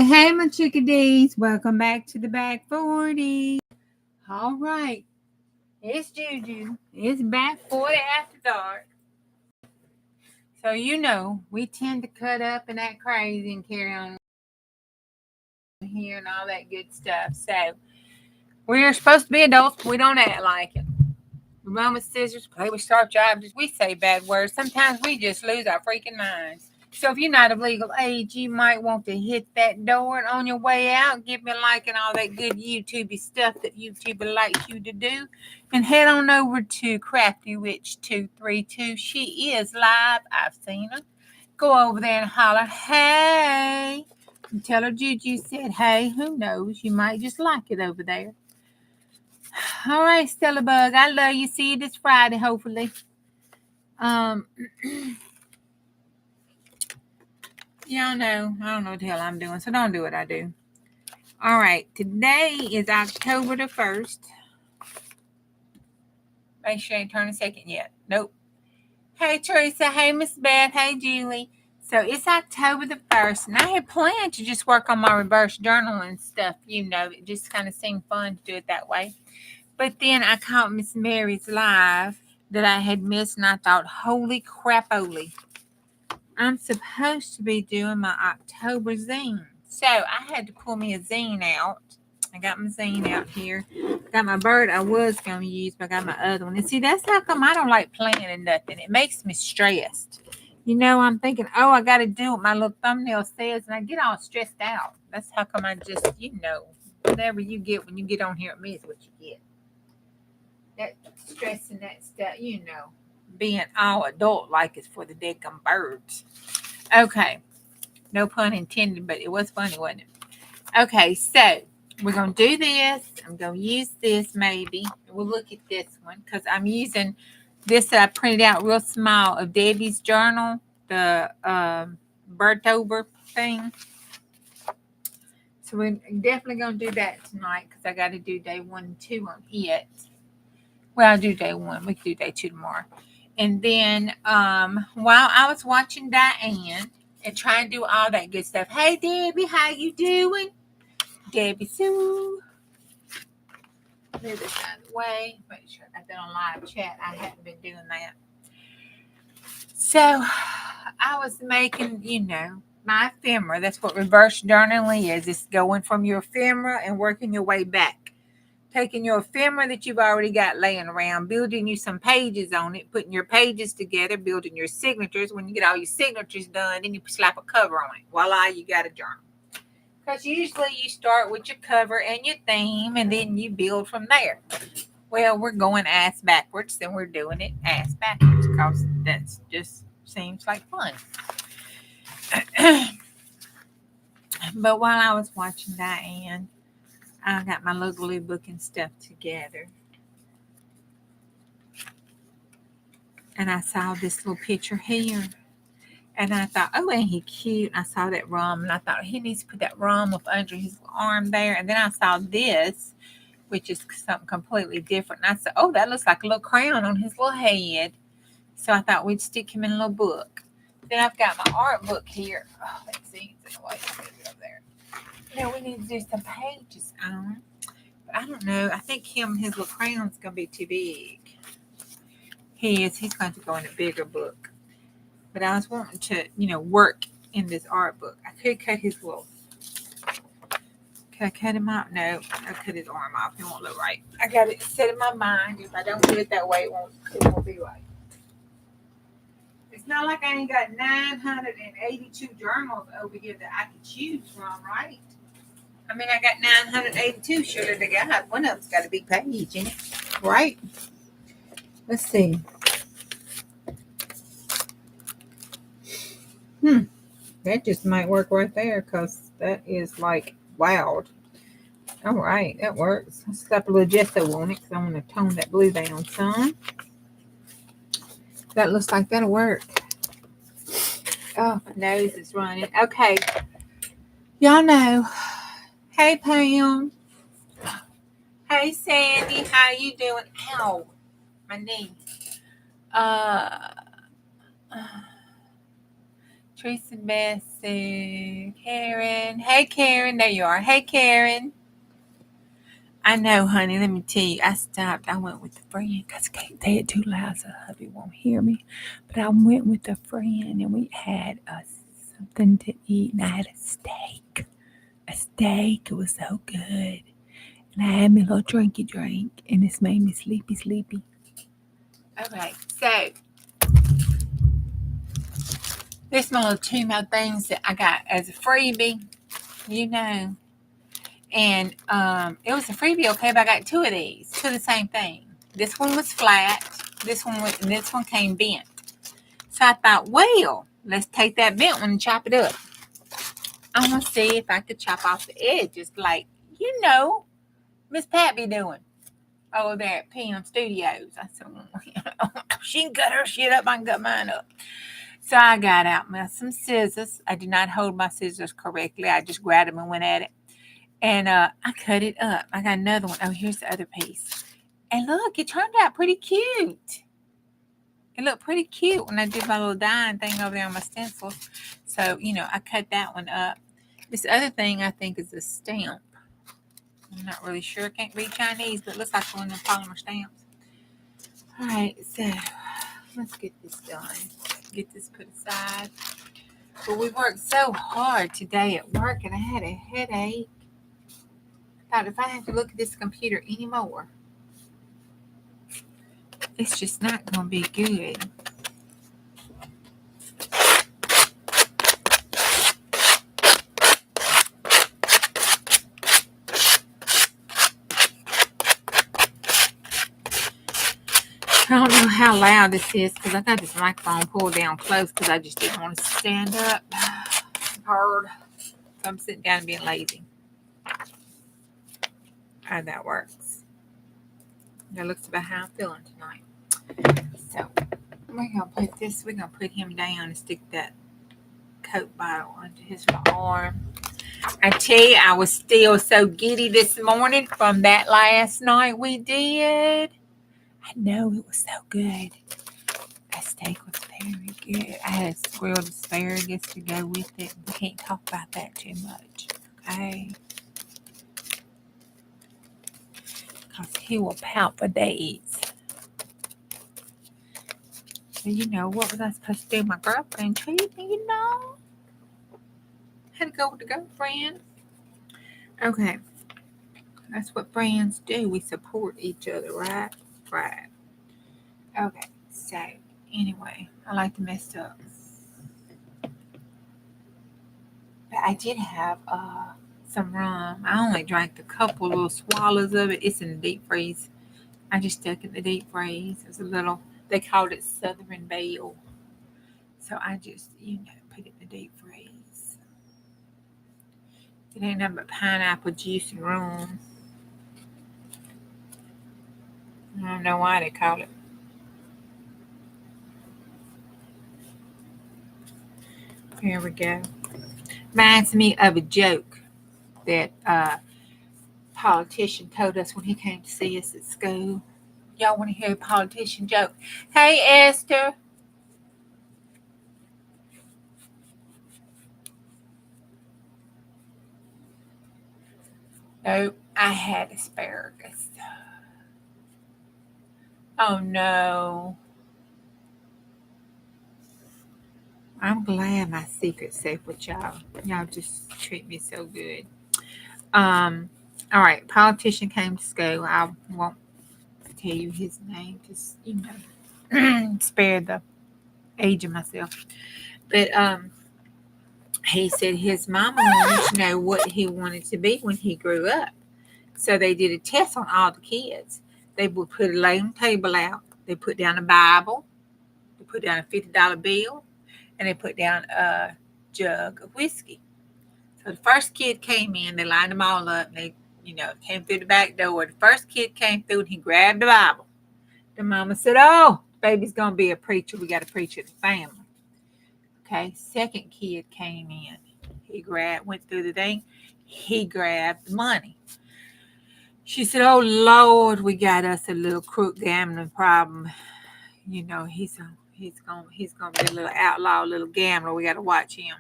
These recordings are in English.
Hey, my chickadees. Welcome back to the Back 40. All right. It's Juju. It's Back 40 after dark. So, we tend to cut up and act crazy and carry on here and all that good stuff. So, we're supposed to be adults, but we don't act like it. We run with scissors, play with sharp objects. We say bad words. Sometimes we just lose our freaking minds. So if you're not of legal age, you might want to hit that door, and on your way out, give me a like and all that good YouTube stuff that YouTube likes you to do. And head on over to Crafty Witch 232. She is live. I've seen her. Go over there and holler, hey. And tell her Juju said, hey, who knows? You might just like it over there. All right, Stella Bug. I love you. See you this Friday, hopefully. Y'all know, I don't know what the hell I'm doing, so don't do what I do. All right, today is October the 1st. Make sure I ain't turned a second yet. Nope. Hey, Teresa. Hey, Miss Beth. Hey, Julie. So it's October the 1st, and I had planned to just work on my reverse journal and stuff. It just kind of seemed fun to do it that way. But then I caught Miss Mary's live that I had missed, and I thought, holy crap-oly. I'm supposed to be doing my October zine. So I had to pull me a zine out. I got my zine out here. Got my bird I was going to use, but I got my other one. And see, that's how come I don't like planning nothing. It makes me stressed. I'm thinking, I got to do what my little thumbnail says, and I get all stressed out. That's how come I just, whatever you get when you get on here at me is what you get. That stress and that stuff, being all adult like is for the deadgum birds. Okay. No pun intended, but it was funny, wasn't it? Okay, so we're going to do this. I'm going to use this maybe. We'll look at this one because I'm using this that I printed out real small of Debbie's journal, the Birdtober thing. So we're definitely going to do that tonight because I got to do day 1 and 2 on it. Well, I'll do day 1. We can do day 2 tomorrow. And then while I was watching Diane and trying to do all that good stuff. Hey, Debbie, how you doing? Debbie Sue. Move this out of the way. Make sure I've been on live chat. I hadn't been doing that. So I was making, my ephemera. That's what reverse journaling is. It's going from your ephemera and working your way back. Taking your ephemera that you've already got laying around, building you some pages on it, putting your pages together, building your signatures. When you get all your signatures done, then you slap a cover on it. Voila, you got a journal. Because usually you start with your cover and your theme, and then you build from there. Well, we're going ass backwards, and we're doing it ass backwards because that just seems like fun. But while I was watching Diane, I got my little glue book and stuff together. And I saw this little picture here. And I thought, ain't he cute? I saw that rum. And I thought, he needs to put that rum up under his arm there. And then I saw this, which is something completely different. And I said, that looks like a little crown on his little head. So I thought we'd stick him in a little book. Then I've got my art book here. Let's see. It's in the way. It's over there. Now we need to do some pages on. But I don't know. I think his little crown's going to be too big. He's going to go in a bigger book. But I was wanting to, work in this art book. I could cut his little. Can I cut him off? No. I'll cut his arm off. It won't look right. I got it set in my mind. If I don't do it that way, it won't be right. It's not like I ain't got 982 journals over here that I could choose from, right? I mean, I got 982. Sure to God. One of them's got a big page in it, right? Let's see. That just might work right there because that is like wild. All right, that works. Let's slap a little gesso on it because I want to tone that blue down some. That looks like that'll work. Oh, my nose is running. Okay. Y'all know. Hey, Pam. Hey, Sandy. How you doing? Ow. My knee. Teresa, Bessie, Karen. Hey, Karen. There you are. Hey, Karen. I know, honey. Let me tell you. I stopped. I went with a friend because I can't say it too loud so hubby won't hear me. But I went with a friend and we had something to eat. And I had a steak. A steak. It was so good. And I had me a little drinky drink. And this made me sleepy. Okay, so this my little 2 more things that I got as a freebie, And it was a freebie, okay, but I got 2 of these, 2 of the same thing. This one was flat, this one came bent. So I thought, well, let's take that bent one and chop it up. I want to see if I could chop off the edges like, Miss Pat be doing over there at PM Studios. I said, she can cut her shit up, I can cut mine up. So I got out some scissors. I did not hold my scissors correctly. I just grabbed them and went at it. And I cut it up. I got another one. Oh, here's the other piece. And look, it turned out pretty cute. It looked pretty cute when I did my little dyeing thing over there on my stencils. So, I cut that one up. This other thing I think is a stamp. I'm not really sure. I can't read Chinese, but it looks like one of the polymer stamps. All right, so let's get this done. Get this put aside. But we worked so hard today at work and I had a headache. I thought if I have to look at this computer anymore, it's just not going to be good. I don't know how loud this is because I got this microphone pulled down close because I just didn't want to stand up. Hard. So I'm sitting down and being lazy. How that works. That looks about how I'm feeling tonight. So we're gonna put him down and stick that Coke bottle onto his arm. I tell you, I was still so giddy this morning from that last night we did. I know it was so good. That steak was very good. I had a grilled asparagus to go with it. We can't talk about that too much, okay? Because he will pout for days. So, what was I supposed to do? My girlfriend treated me, Had to go with the girlfriend. Okay. That's what friends do. We support each other, right? Right. Okay. So, anyway, I like to mess up. But I did have some rum. I only drank a couple little swallows of it. It's in the deep freeze. I just stuck it in the deep freeze. It was a little, they called it Southern Belle. So I just, put it in the deep freeze. It ain't nothing but pineapple juice and rum. I don't know why they call it. Here we go. Reminds me of a joke that a politician told us when he came to see us at school. Y'all want to hear a politician joke? Hey, Esther. Nope, I had asparagus. Oh, no. I'm glad my secret's safe with y'all. Y'all just treat me so good. All right, politician came to school. I won't tell you his name, just spare the age of myself. But he said his mama wanted to know what he wanted to be when he grew up. So they did a test on all the kids. They would put a long table out. They put down a Bible. They put down a $50 bill, and they put down a jug of whiskey. So the first kid came in. They lined them all up. And they, came through the back door. The first kid came through, and he grabbed the Bible. The mama said, "Oh, baby's gonna be a preacher. We got a preacher in the family." Okay, second kid came in. He went through the thing. He grabbed the money. She said, "Oh Lord, we got us a little crook gambling problem. He's He's gonna be a little outlaw, a little gambler. We got to watch him.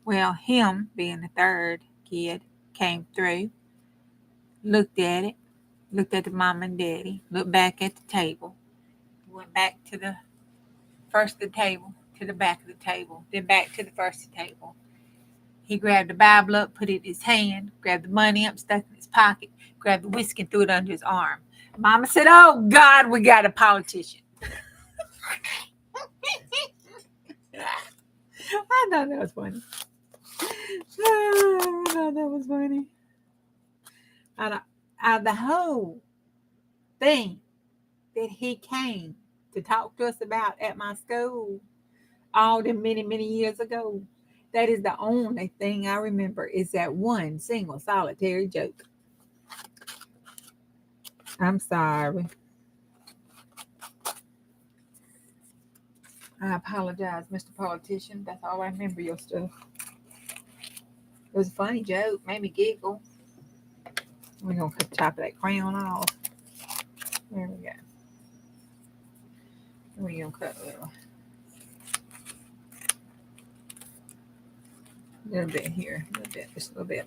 Well, him being the third kid came through, looked at it, looked at the mom and daddy, looked back at the table, went back to the first of the table, to the back of the table, then back to the first of the table. He grabbed the Bible up, put it in his hand, grabbed the money up, stuck it in his pocket, grabbed the whiskey and threw it under his arm. Mama said, "Oh, God, we got a politician." I thought that was funny. I thought that was funny. Out of the whole thing that he came to talk to us about at my school all the many, many years ago, that is the only thing I remember is that one single solitary joke. I'm sorry. I apologize, Mr. Politician. That's all I remember your stuff. It was a funny joke, made me giggle. We're going to cut the top of that crown off. There we go. We're going to cut a little bit here. A little bit, just a little bit.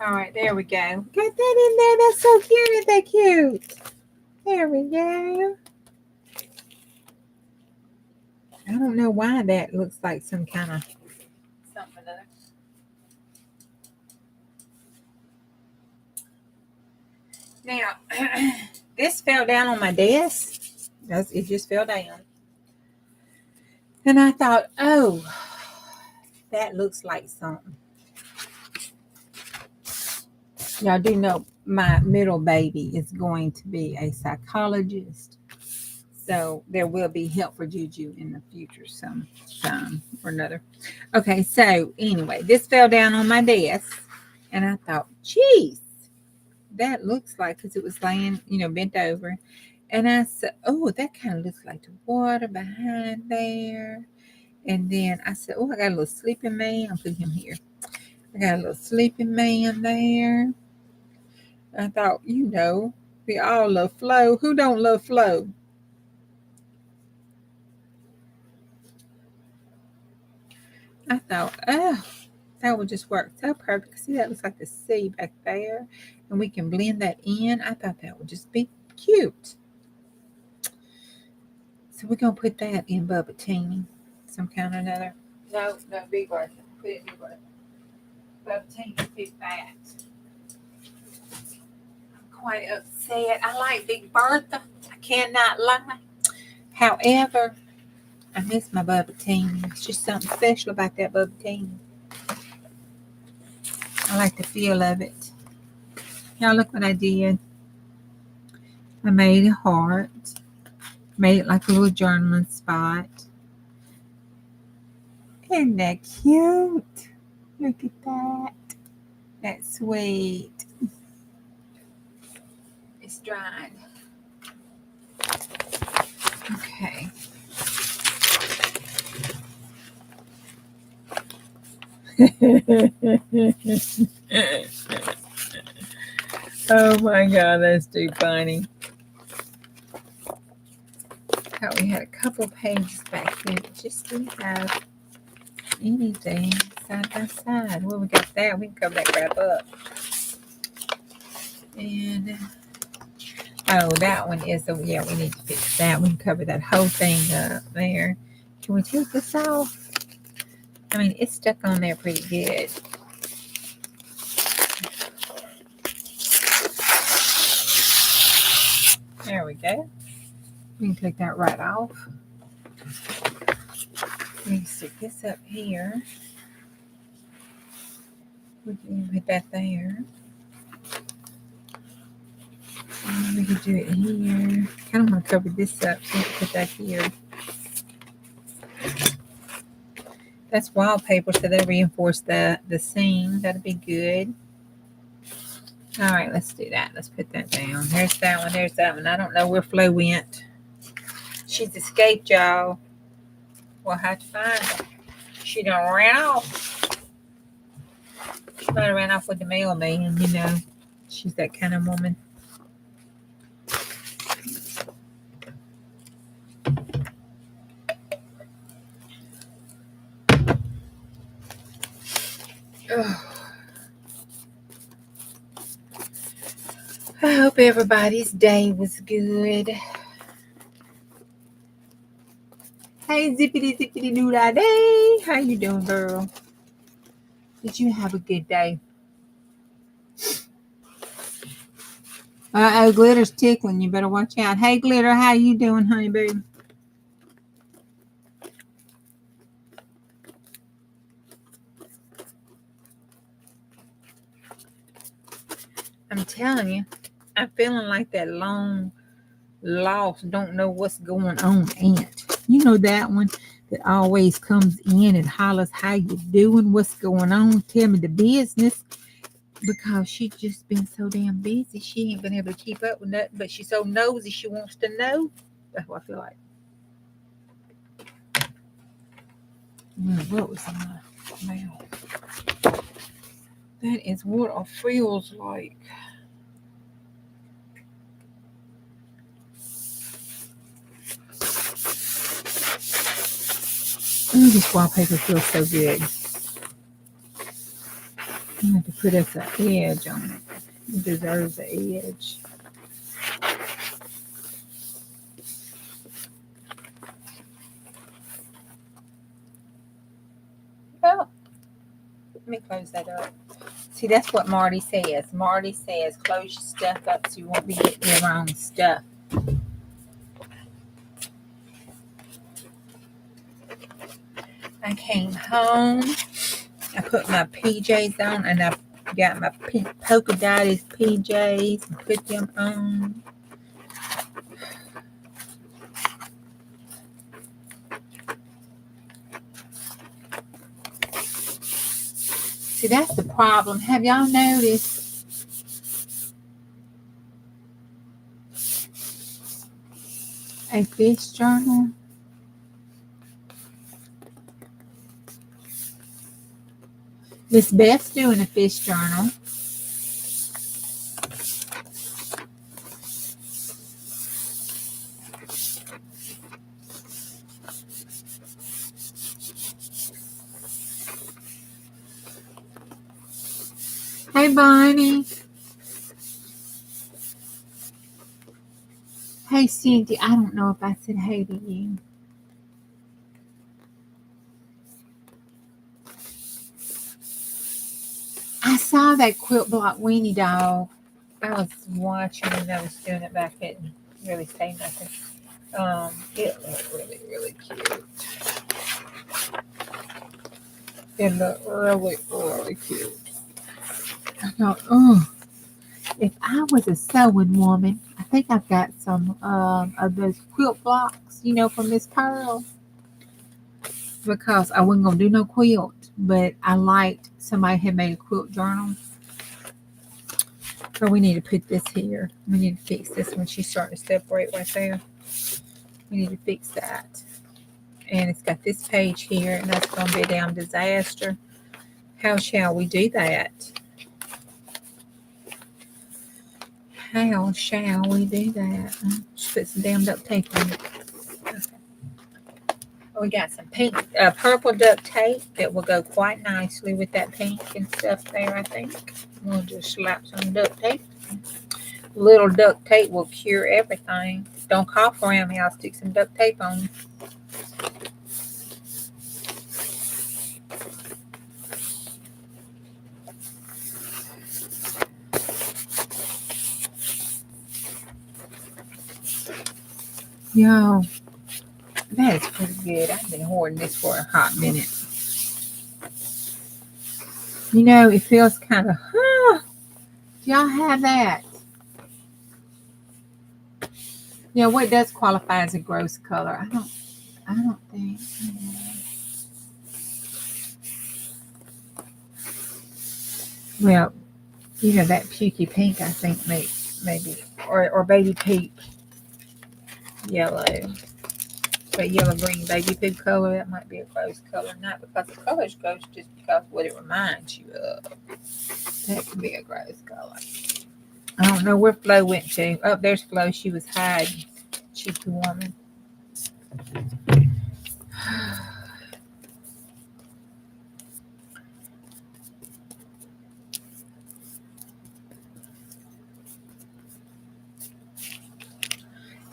All right, there we go. Got that in there. That's so cute. Isn't that cute? There we go. I don't know why that looks like some kind of something other. Now, this fell down on my desk. It just fell down. And I thought, oh, that looks like something. Y'all do know my middle baby is going to be a psychologist. So there will be help for Juju in the future sometime or another. Okay, so anyway, this fell down on my desk. And I thought, geez, that looks like, because it was laying, bent over. And I said, oh, that kind of looks like the water behind there. And then I said, oh, I got a little sleeping man. I'll put him here. I got a little sleeping man there. I thought, we all love Flo. Who don't love Flo? I thought, oh, that would just work so perfect. See, that looks like the sea back there. And we can blend that in. I thought that would just be cute. So we're going to put that in Bubba Teeny. Some kind or another. No, Big Bertha. Put it in Big Bertha. Bubba Teeny, pick that. I'm quite upset. I like Big Bertha. I cannot lie. However, I miss my Bubba Teeny. It's just something special about that Bubba Teeny. I like the feel of it. Y'all look what I did. I made a heart. Made it like a little journaling spot. Isn't that cute? Look at that. That's sweet. It's dried. Okay. Oh my God, that's too funny. Thought we had a couple pages back here that just didn't have anything side by side. Well, we got that. We can cover that crap up. And that one is we need to fix that. We can cover that whole thing up there. Can we take this off? I mean, it's stuck on there pretty good. There we go. We can take that right off. We can stick this up here. We can put that there. And we can do it here. Kind of want to cover this up. So we can put that here. That's wallpaper, so they'll reinforce the seam. That'll be good. All right, let's do that. Let's put that down. There's that one. There's that one. I don't know where Flo went. She's escaped, y'all. We'll have to find her. She done ran off. She might have ran off with the mailman, She's that kind of woman. I hope everybody's day was good. Hey, zippity zippity doo da day. How you doing, girl? Did you have a good day? Glitter's tickling. You better watch out. Hey, Glitter, how you doing, honey boo? I'm telling you, I'm feeling like that long lost, don't know what's going on aunt. You know that one that always comes in and hollers how you doing, what's going on, tell me the business. Because she's just been so damn busy, she ain't been able to keep up with nothing. But she's so nosy, she wants to know. That's what I feel like. What was in my mouth? That is what it feels like. Ooh, this wallpaper feels so good. I have to put us an edge on it. It deserves an edge. Oh, let me close that up. See, that's what Marty says. Marty says, close your stuff up so you won't be getting the wrong stuff. I came home. I put my PJs on, and I got my pink polka dotted PJs and put them on. See, that's the problem. Have y'all noticed? A fish journal. Miss Beth's doing a fish journal. Hey, Bonnie. Hey, Cindy. I don't know if I said hey to you. I saw that quilt block weenie dog. I was watching and I was doing it, but I couldn't really say nothing. It looked really, really cute. It looked really, really cute. I thought, oh, if I was a sewing woman, I think I've got some of those quilt blocks, you know, from Miss Pearl. Because I wasn't going to do no quilt, but I liked somebody had made a quilt journal. So we need to put this here. We need to fix this when she's starting to separate right there. We need to fix that. And it's got this page here, and that's going to be a damn disaster. How shall we do that? How shall we do that? Just put some damn duct tape on it. Okay. We got some pink, purple duct tape that will go quite nicely with that pink and stuff there, I think. We'll just slap some duct tape. Little duct tape will cure everything. Don't cough around me. I'll stick some duct tape on you. Yo, that is pretty good. I've been hoarding this for a hot minute. You know, it feels kind of, do y'all have that? Yeah, what does qualify as a gross color? I don't think. Well, you know, that pukey pink, I think, maybe, or baby pink yellow. But yellow green baby pig color, that might be a gross color. Not because the color's gross, just because what it reminds you of. That could be a gross color. I don't know where Flo went to. Oh, there's Flo. She was hiding. Cheeky woman.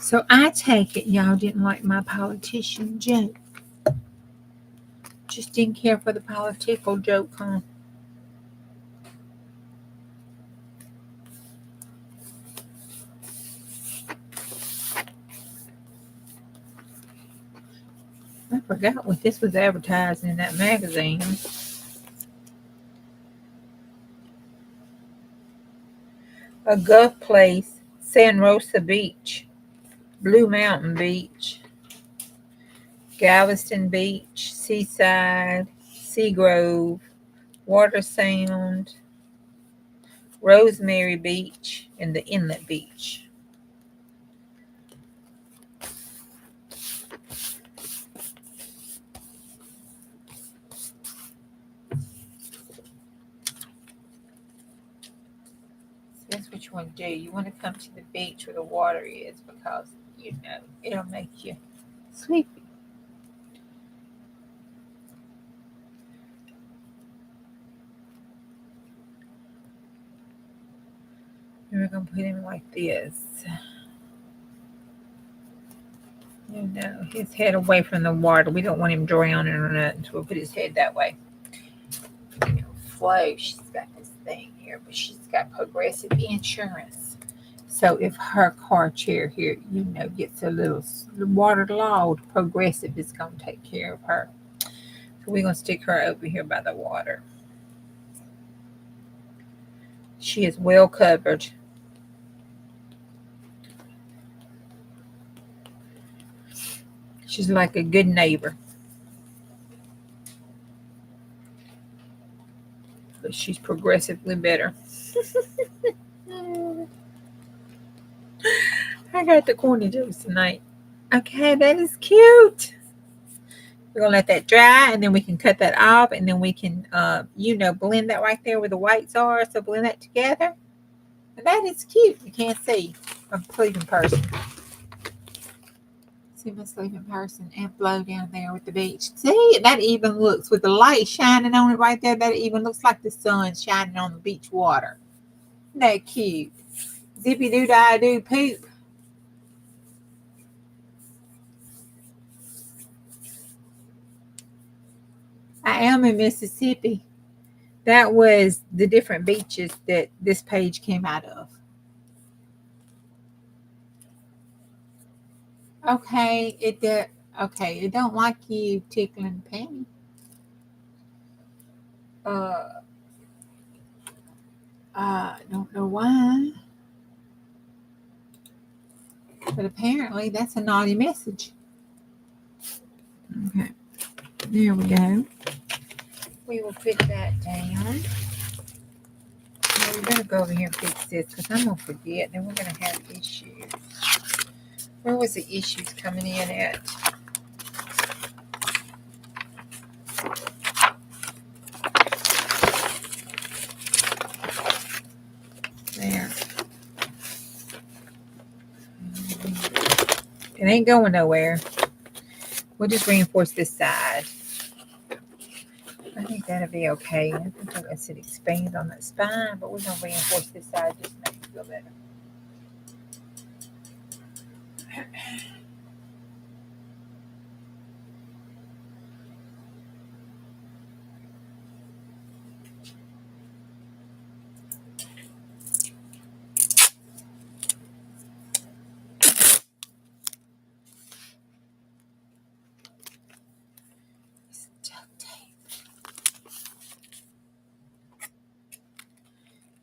So I take it y'all didn't like my politician joke. Just didn't care for the political joke, huh? I forgot what this was advertised in that magazine. A Gulf place, San Rosa Beach, Blue Mountain Beach, Galveston Beach, Seaside, Seagrove, Water Sound, Rosemary Beach, and the Inlet Beach. So that's what you want to do. You want to come to the beach where the water is because, it'll make you sleepy. And we're going to put him like this. His head away from the water. We don't want him drowning or nothing, so we'll put his head that way. Flo, she's got this thing here, but she's got Progressive insurance. So if her car chair here, gets a little waterlogged, Progressive is going to take care of her. So we're going to stick her over here by the water. She is well covered. She's like a good neighbor. But she's progressively better. I got the corny jokes tonight. Okay, that is cute. We're going to let that dry, and then we can cut that off, and then we can, blend that right there where the whites are. So blend that together. And that is cute. You can't see. I'm a sleeping person. See my sleeping person and Flo down there with the beach. See, that even looks, with the light shining on it right there, that even looks like the sun shining on the beach water. Isn't that cute? Zippy doo dah doo poop. I am in Mississippi. That was the different beaches that this page came out of. Okay, it don't like you tickling Penny. I don't know why. But apparently that's a naughty message. Okay. There we go. We will put that down. Now we better go over here and fix this because I'm going to forget. Then we're going to have issues. Where was the issues coming in at? There. It ain't going nowhere. We'll just reinforce this side. I think that'll be okay. I think I said expand on that spine, but we're going to reinforce this side just to make it feel better.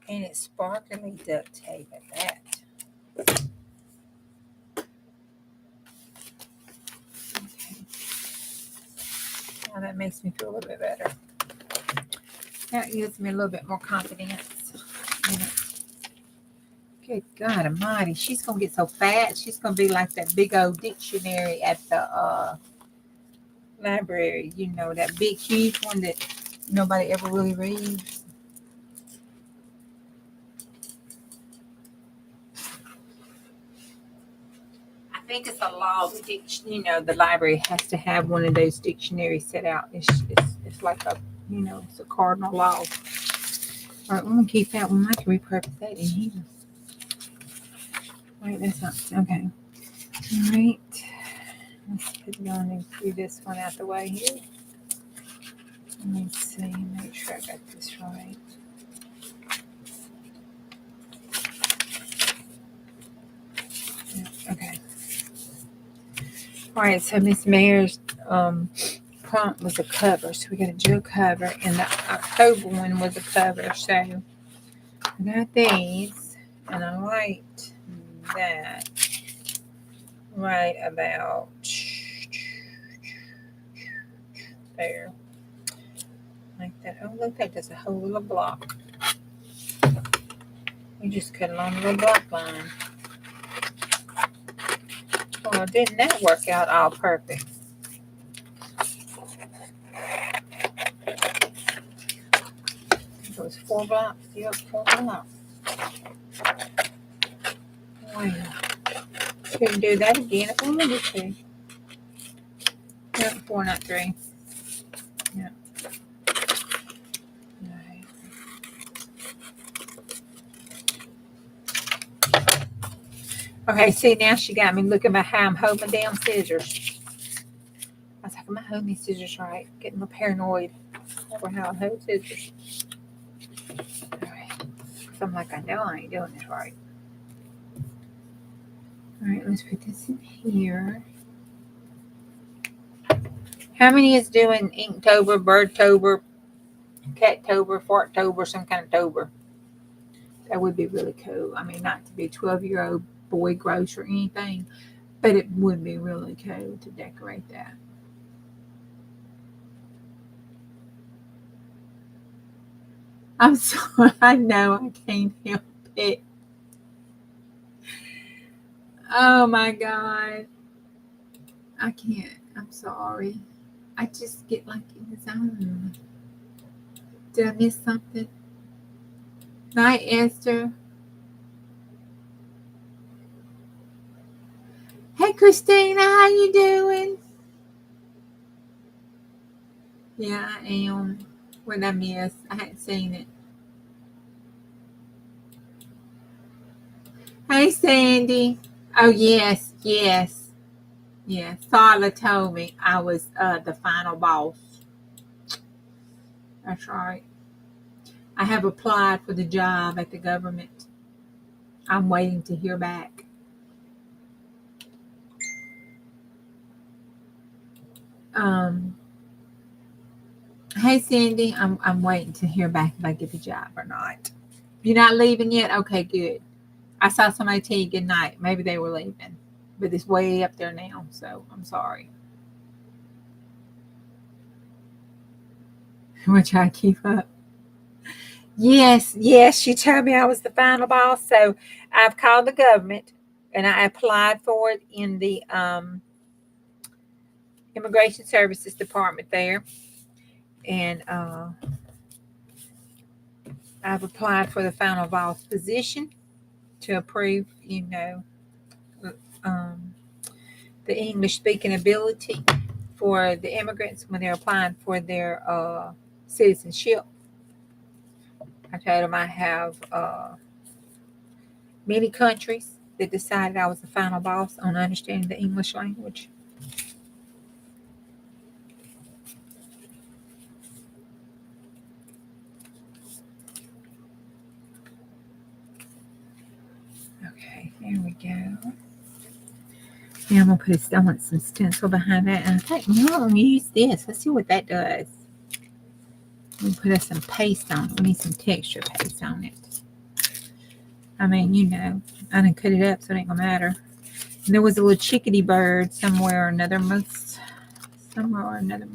And it's sparkly duct tape at that. Okay. Now that makes me feel a little bit better. That gives me a little bit more confidence in it. Good God Almighty. She's going to get so fat. She's going to be like that big old dictionary at the library. That big, huge one that nobody ever really reads. I think it's a law. The library has to have one of those dictionaries set out. It's like it's a cardinal law. All right, I'm going to keep that one. I can repurpose that in here. Wait, that's not, okay. All right. Let's put it on and do this one out the way here. Let me see, make sure I got this right. Okay. All right, so Miss Mayer's prompt was a cover, so we got a Jill cover, and the October one was a cover. So I got these, and I liked that right about there, like that. Oh, look, that does a whole little block. We just cut along the little block line. Well, didn't that work out all perfect? It was 4 blocks. Yep, 4 blocks. Wow. We can do that again. Oh, let me see. Yep, 4, not 3. Yep. Right. Okay, see, now she got me looking at how I'm holding my damn scissors. I was like, am I holding these scissors right? Getting more paranoid over how I hold scissors. All right. So I'm like, I know I ain't doing this right. All right, let's put this in here. How many is doing Inktober, Birdtober, Cattober, Farttober, some kind of tober? That would be really cool. I mean, not to be 12-year-old boy gross or anything, but it would be really cool to decorate that. I'm sorry. I know I can't help it. Oh my God. I can't. I'm sorry. I just get like in the zone. Did I miss something? Night, Esther. Hey, Christina, how you doing? Yeah, I am. What did I miss? I hadn't seen it. Hey, Sandy. Oh, yes, yes. Yeah, Sarla told me I was the final boss. That's right. I have applied for the job at the government. I'm waiting to hear back. Hey Cindy, I'm waiting to hear back if I get the job or not. You're not leaving yet? Okay, good. I saw somebody tell you good night. Maybe they were leaving, but it's way up there now, so I'm sorry. We'll try to keep up. Yes, she told me I was the final boss, so I've called the government and I applied for it in the Immigration Services Department there, and I've applied for the final boss position to approve, um, the English speaking ability for the immigrants when they're applying for their citizenship. I told them I have many countries that decided I was the final boss on understanding the English language. Okay, there we go. Now I'm gonna I want some stencil behind that, and I think Mom use this. Let's see what that does. We put us some paste on it. We need some texture paste on it. I mean, I didn't cut it up, so it ain't gonna matter. And there was a little chickadee bird somewhere or another. Somewhere or another.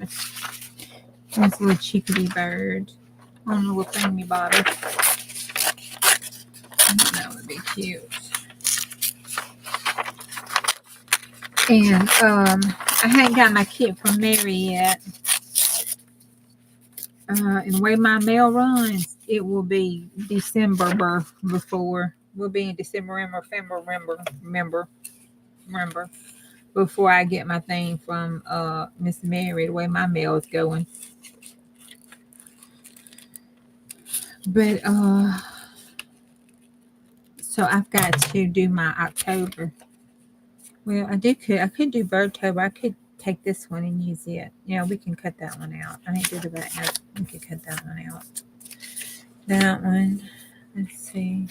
There's a little chickadee bird on a little thingy bottle. That would be cute. And I hadn't got my kit from Mary yet. And the way my mail runs, it will be December before. We'll be in December, remember, before I get my thing from Miss Mary, the way my mail is going. But so I've got to do my October Well, I could do bird toe, but I could take this one and use it. Yeah, we can cut that one out. I didn't do the back. No, we could cut that one out. That one. Let's see.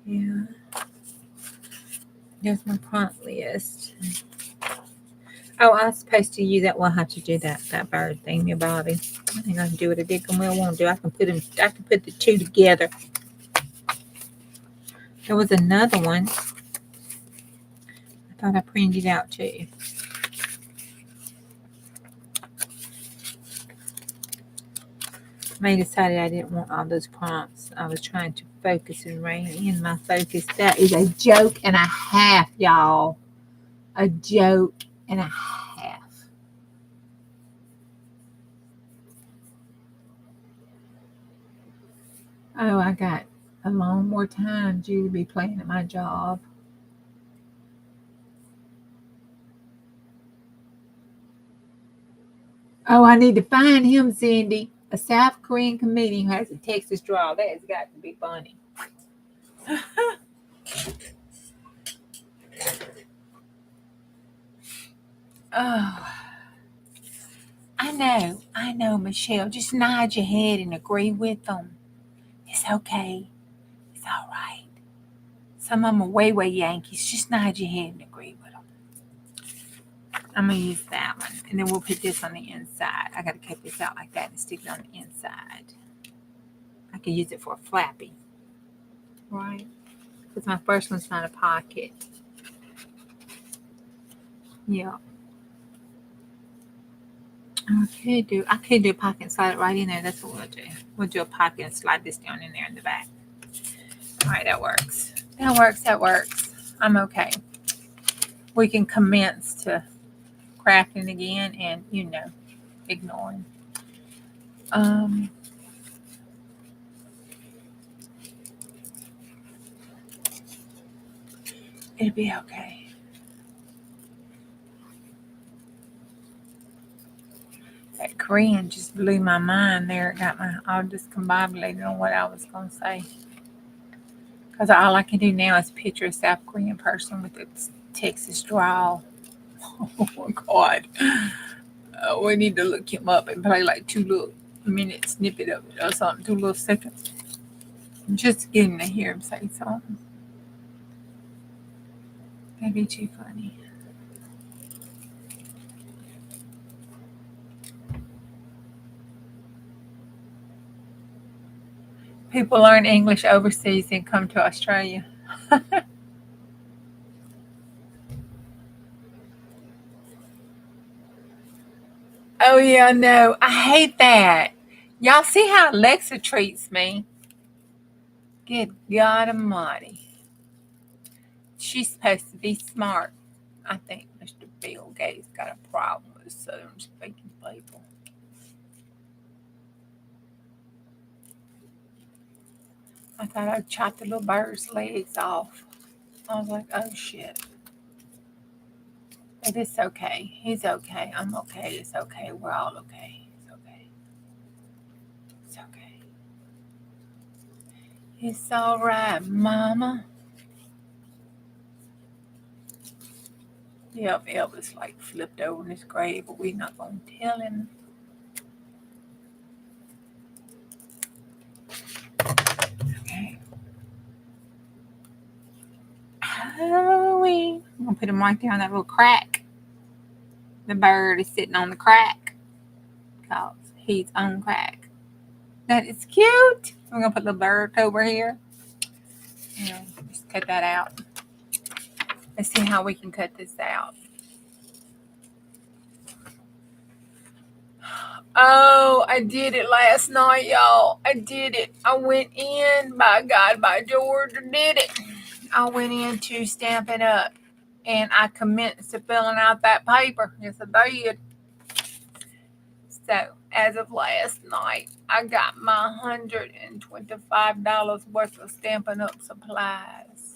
Yeah. There's my prompt list. Oh, I was supposed to use that. We'll have to do that bird thing, your Bobby. I think I can do what I did. Well, won't do. I can put the two together. There was another one. I thought I printed it out too. I decided I didn't want all those prompts. I was trying to focus and rein in my focus. That is a joke and a half, y'all. A joke and a half. Oh, I got a long more time due to be playing at my job. Oh, I need to find him, Cindy. A South Korean comedian who has a Texas drawl. That has got to be funny. Oh, I know, Michelle. Just nod your head and agree with them. It's okay. It's all right. Some of them are way Yankees. Just nod your head and agree with them. I'm going to use that one. And then we'll put this on the inside. I got to cut this out like that and stick it on the inside. I could use it for a flappy. Right? Because my first one's not a pocket. Yeah. I could do a pocket and slide it right in there. That's what we'll do. We'll do a pocket and slide this down in there in the back. All right, that works. That works. I'm okay. We can commence to crafting again and, ignoring. It'll be okay. That Korean just blew my mind there. It got my all discombobulated on what I was going to say. Because all I can do now is picture a South Korean person with a Texas drawl. Oh, my God. We need to look him up and play like 2 little minute snippet of it or something, 2 little seconds. Just to get him to hear him say something. That'd be too funny. People learn English overseas and come to Australia. Oh, yeah, no. I hate that. Y'all see how Alexa treats me? Good God Almighty. She's supposed to be smart. I think Mr. Bill Gates got a problem with Southern speaking people. I thought I'd chop the little bird's legs off. I was like, oh shit. But it's okay. He's okay. I'm okay. It's okay. We're all okay. It's okay. It's okay. It's all right, Mama. Yep, Elvis like flipped over in his grave, but we're not going to tell him. Okay. Halloween. I'm going to put him right there on that little crack. The bird is sitting on the crack because he's on crack. That is cute. We're going to put the bird over here. Just cut that out. Let's see how we can cut this out. Oh, I did it last night, y'all. I did it. I went in. By God, by George, I did it. I went in to Stampin' Up! And I commenced to filling out that paper. Yes, I did. So, as of last night, I got my $125 worth of Stampin' Up! Supplies.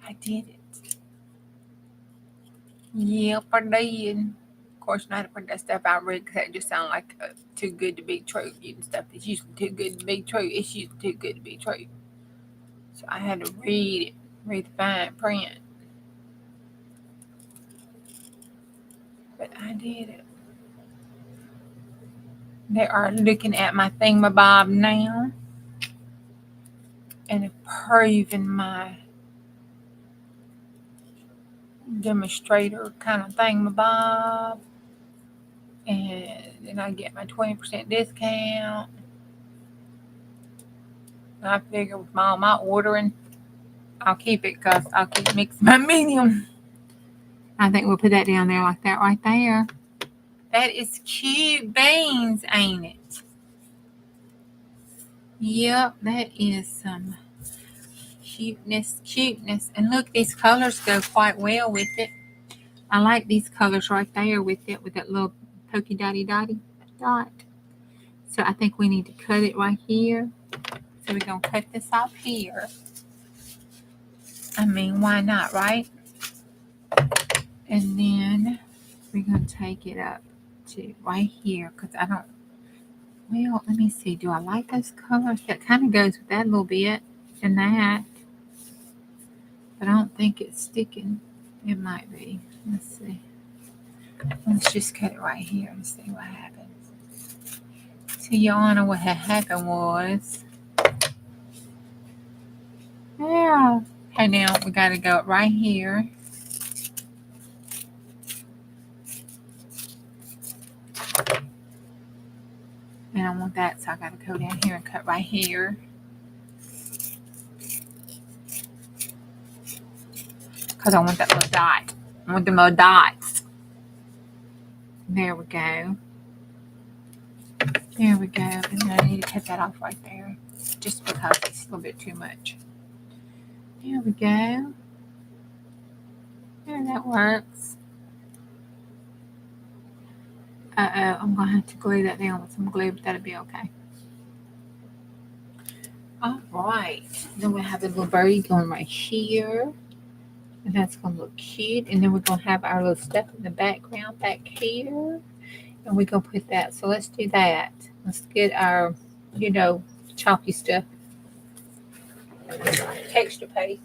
I did it. Yep, I did. course, not to print that stuff out read because that just sounds like too good to be true. And stuff that's usually too good to be true. It's usually too good to be true. So I had to read the fine print. But I did it. They are looking at my thingamabob now and approving my demonstrator kind of thingamabob. And then I get my 20% discount. And I figure with all my ordering, I'll keep it because I'll keep mixing my medium. I think we'll put that down there like that right there. That is cute beans, ain't it? Yep, that is some cuteness. And look, these colors go quite well with it. I like these colors right there with it, with that little pokey dotty dot. So I think we need to cut it right here. So we're going to cut this off here. I mean, why not, right? And then we're going to take it up to right here because I don't, well, let me see. Do I like those colors? That kind of goes with that a little bit and that. But I don't think it's sticking. It might be. Let's see. Let's just cut it right here and see what happens. To your honor, what had happened was, yeah. Okay, now we got to go right here. And I want that, so I got to go down here and cut right here. Because I want that little dot. I want them little dots. There we go. There we go. And then I need to cut that off right there. Just because it's a little bit too much. There we go. There, that works. Uh-oh, I'm going to have to glue that down with some glue, but that'll be okay. All right. Then we'll have a little bird going right here. And that's going to look cute. And then we're going to have our little stuff in the background back here. And we're going to put that. So let's do that. Let's get our, chalky stuff. Texture paste.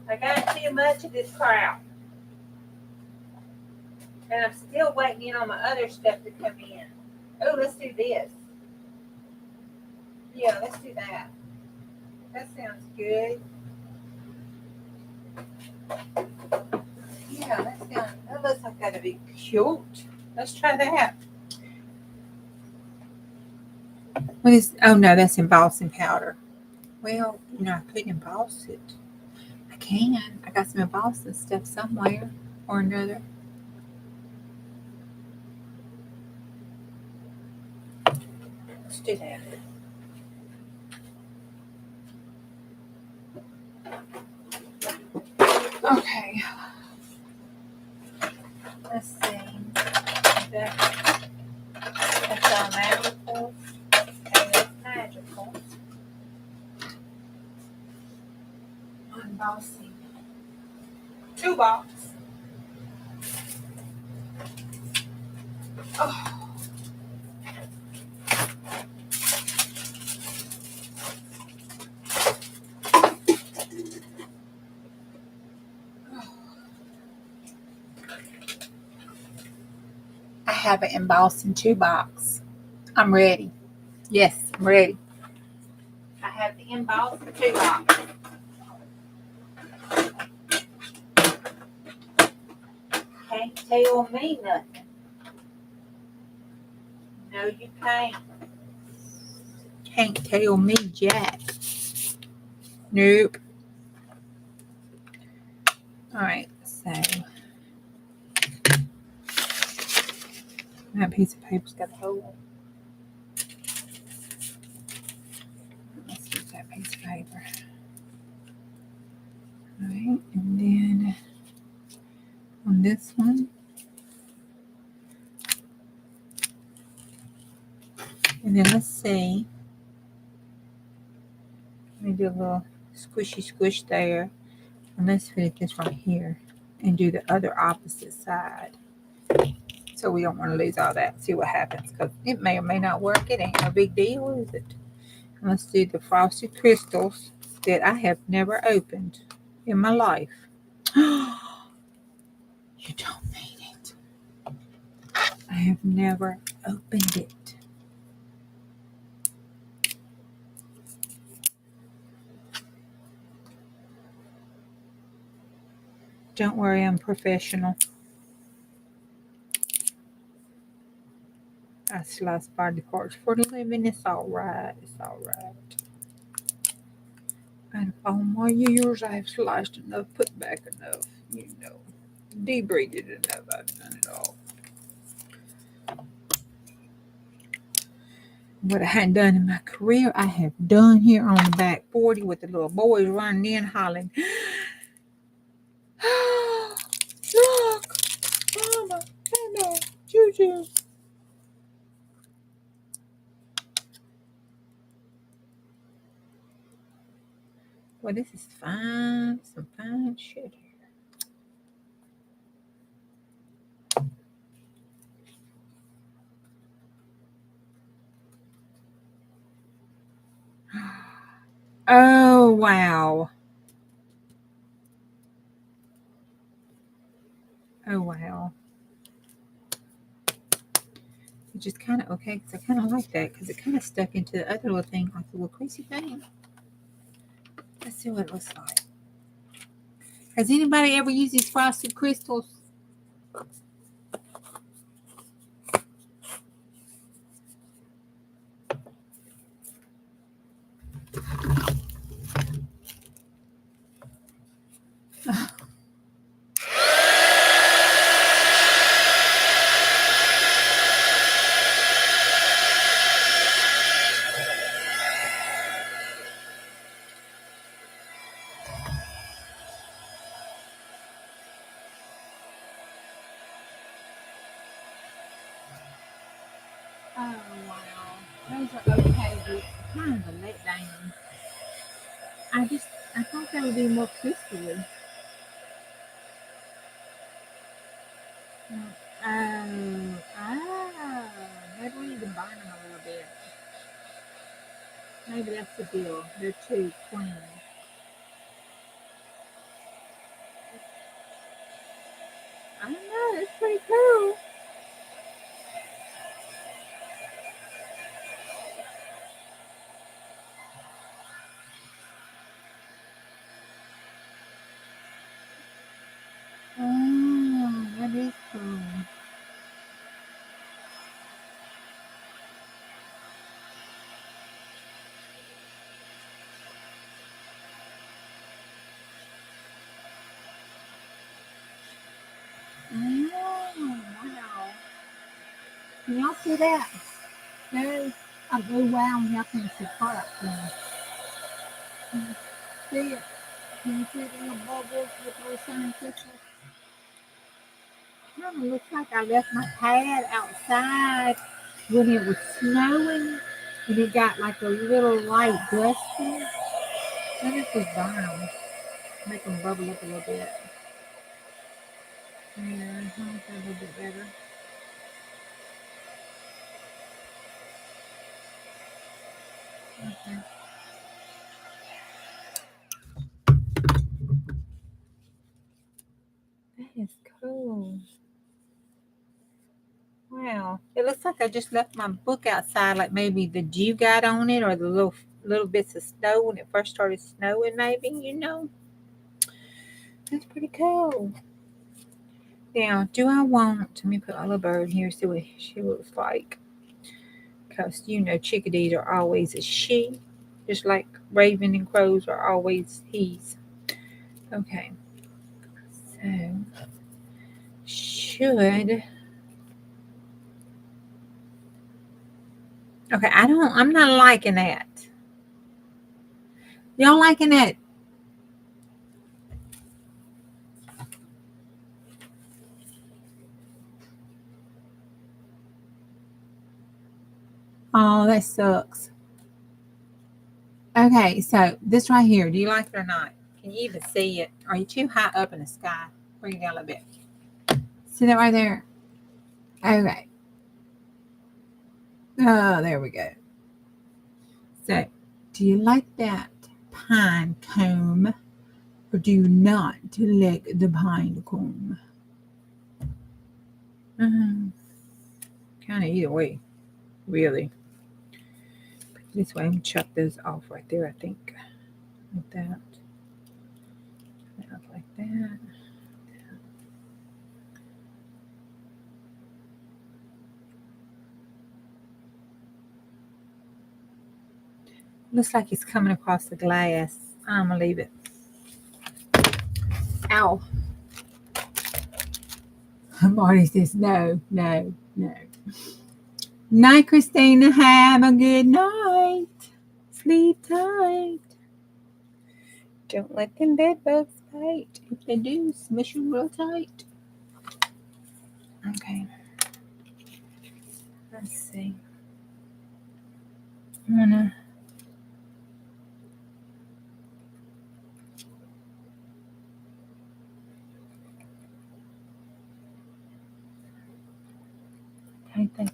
I got too much of this crap. And I'm still waiting on my other stuff to come in. Oh, let's do this. Yeah, let's do that. That sounds good. Yeah, that looks like that'd be cute. Let's try that. What is, oh no, that's embossing powder. Well, I could emboss it. I can. I got some embossing stuff somewhere or another. Let's do that. Okay. Let's see. That's all magical. Okay, that's magical. Embossing. 2 box. Oh. I have an embossing 2 box. I'm ready. Yes, I'm ready. I have the embossing 2 box. Can't tell me nothing. No, you can't. Can't tell me jack. Nope. All right, so that piece of paper's got a hole. Let's use that piece of paper. All right, and then I'm on this one. And then let's see. Let me do a little squishy squish there. And let's fit this right here and do the other opposite side. So we don't want to lose all that. See what happens, because it may or may not work. It ain't no big deal, is it? And let's do the frosted crystals that I have never opened in my life. You don't need it. I have never opened it. Don't worry, I'm professional. I slice body parts for a living. It's all right. It's all right. And all my years, I have sliced enough, put back enough, debraided enough. I've done it all. What I hadn't done in my career, I have done here on the back 40 with the little boys running in, hollering, look, Mama, Mama, Juju. Well, this is fine. Some fine shit here. Oh, wow. Oh, wow. Which is kind of okay, because I kind of like that, because it kind of stuck into the other little thing, like the little creasy thing. Let's see what it looks like. Has anybody ever used these frosted crystals? Oh, wow. Those are okay, but kind of a letdown. I thought they would be more crystally. Maybe we need to burn them a little bit. Maybe that's the deal. They're too clean. I don't know. That's pretty cool. Oh, that is cool. Oh, wow. Can y'all see that? There's a blue wow, y'all can see part up there. Can you see it? Can you see the little bubbles with the little sun crystals? Kind of looks like I left my pad outside when it was snowing and it got like a little light dusting. Let me just burn them. Make them bubble up a little bit. Yeah, make that a little bit better. Okay. That is cool. Wow. It looks like I just left my book outside, like maybe the dew got on it or the little bits of snow when it first started snowing, maybe. That's pretty cool. Now, do I want, let me put my little bird here, see what she looks like. Because, chickadees are always a she, just like raven and crows are always he's. Okay. So, should, okay, I'm not liking that. Y'all liking that? Oh, that sucks. Okay, so this right here, do you like it or not? Can you even see it? Are you too high up in the sky? Bring it down a little bit. See that right there? Okay. Oh, there we go. So, do you like that pine cone or do you not like the pine cone? Kind of either way, really. This way, I'm going to chop those off right there, I think. Like that. Like that. Looks like it's coming across the glass. I'm going to leave it. Ow. Marty says, no. Night, Christina. Have a good night. Sleep tight. Don't let them bed bugs bite. If they do, smush you real tight. Okay. Let's see. I'm gonna take that there.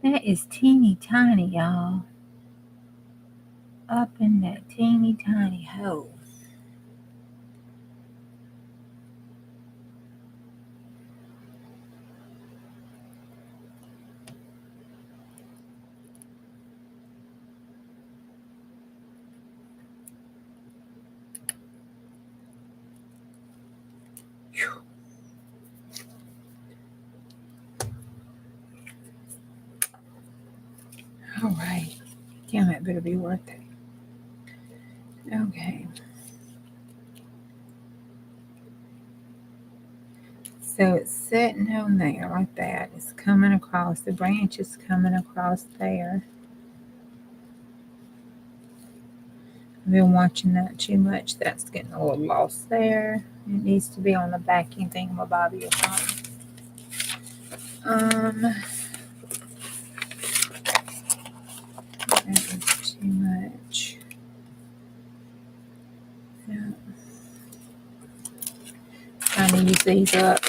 That is teeny tiny, y'all. Up in that teeny tiny hole. All right. Damn, that better be worth it. Okay. So it's sitting on there like that. It's coming across. The branch is coming across there. I've been watching that too much. That's getting a little lost there. It needs to be on the backing thingamabobby or something. That is too much. Yeah. Trying to use these up.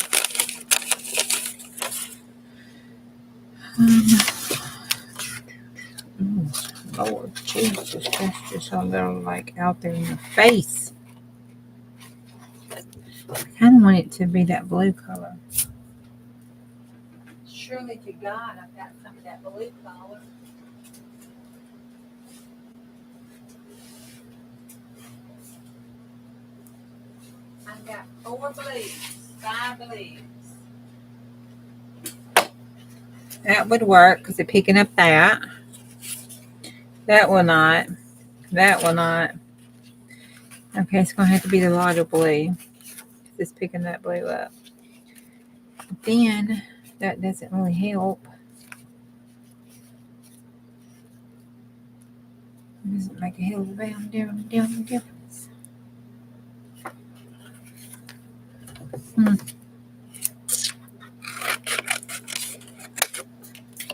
Lord Jesus, that's just a little like out there in your face. I kind of want it to be that blue color. Surely to God, I've got some of that blue color. I've got 4 blues, 5 blues. That would work because they're picking up that. That will not. That will not. Okay, it's going to have to be the lighter blue. It's picking that blue up. Then, that doesn't really help. It doesn't make a hell of a difference.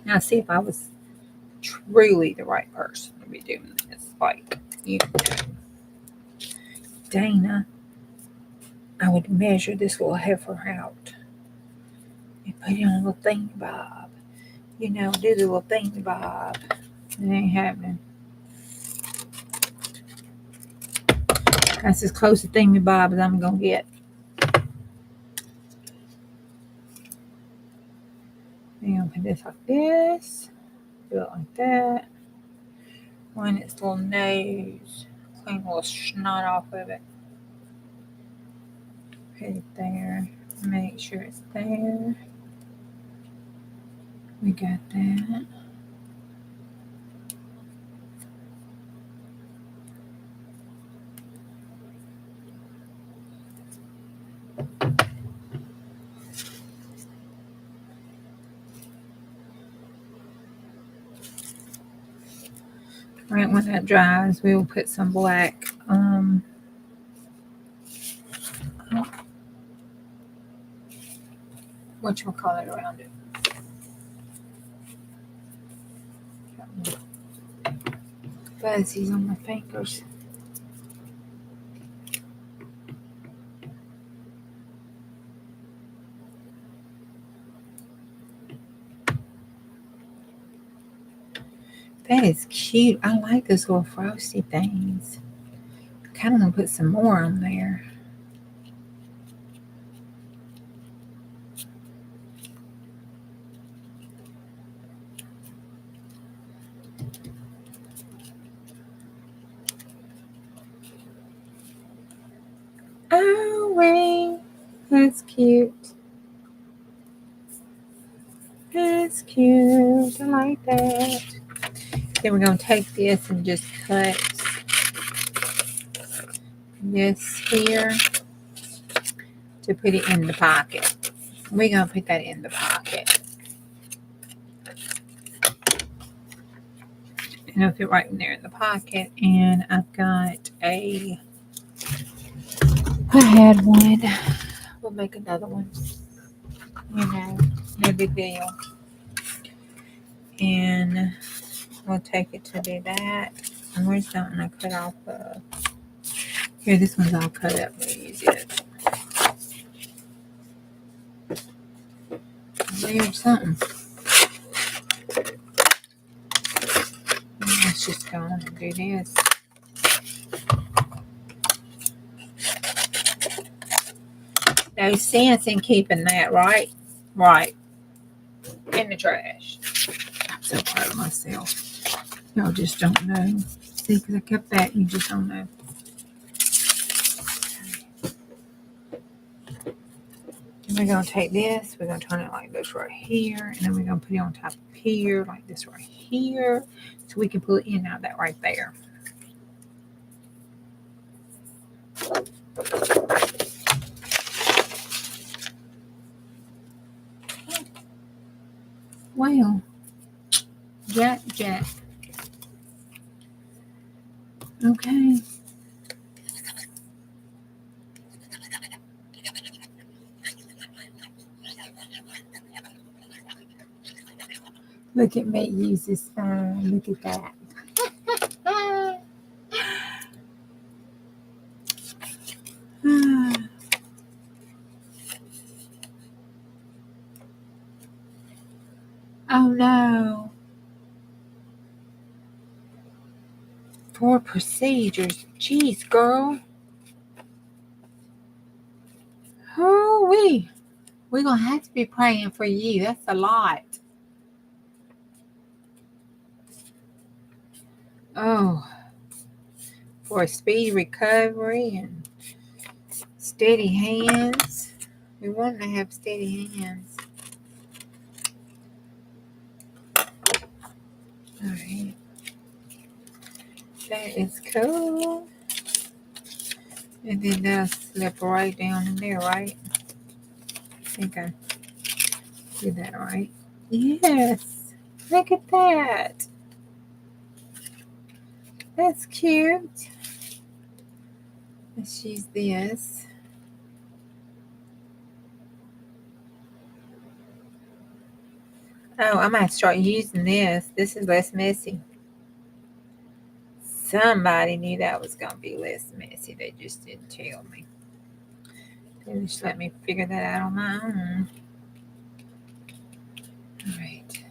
Now, see if I was truly the right person to be doing this. Like, you know, Dana, I would measure this little heifer out and put it on a little thingy bob. You know, do the little thingy bob. It ain't happening. That's as close to thingy bob as I'm going to get. And put this like this. Do it like that. Line its little nose. Clean a little snot off of it. Put it there. Make sure it's there. We got that. Right when that dries, we will put some black whatchamacallit around it. Fuzzies on my fingers. That is cute. I like those little frosty things. I kind of want to put some more on there. Oh, wait. That's cute. That's cute. I like that. Then we're going to take this and just cut this here to put it in the pocket. We're going to put that in the pocket. And it'll fit right in there in the pocket. And I've got I had one. We'll make another one. You know, no big deal. And we'll take it to do that. And where's that one I cut off of? Here, this one's all cut up. We'll use it. There's something. Let's just go on and do this. No sense in keeping that, right? Right. In the trash. I'm so proud of myself. Y'all just don't know. See, because I kept that, you just don't know. And we're going to take this, we're going to turn it like this right here, and then we're going to put it on top of here, like this right here, so we can pull it in out of that right there. Well, Jack. Okay. Look at me use this phone. Look at that. Oh no. 4 procedures. Jeez, girl. Hoo-wee. We're going to have to be praying for you. That's a lot. Oh. For a speedy recovery and steady hands. We want to have steady hands. All right. That is cool. And then that'll slip right down in there, right? I think I did that right. Yes. Look at that. That's cute. Let's use this. Oh, I might start using this. This is less messy. Somebody knew that was going to be less messy. They just didn't tell me. They just let me figure that out on my own. All right.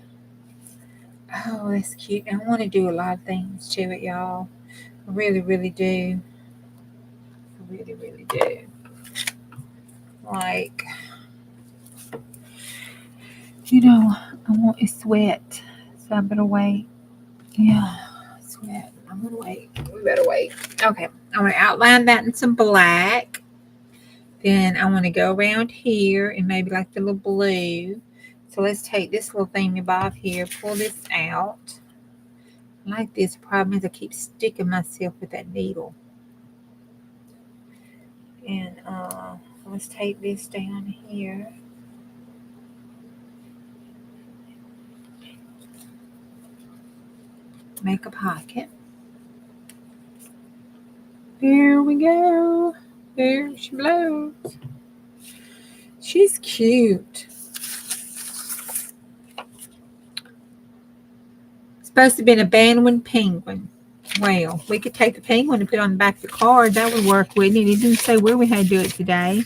Oh, that's cute. I want to do a lot of things to it, y'all. I really, really do. I really, really do. Like, you know, I want it sweat. So I better wait. Yeah, sweat. I'm going to wait. We better wait. Okay. I want to outline that in some black. Then I want to go around here and maybe like the little blue. So let's take this little thingy bob here, pull this out. I like this. The problem is I keep sticking myself with that needle. And let's take this down here. Make a pocket. Here we go. There she blows. She's cute. Supposed to be an abandoned penguin. Well, we could take the penguin and put it on the back of the card. That would work, wouldn't it? It didn't say where we had to do it today.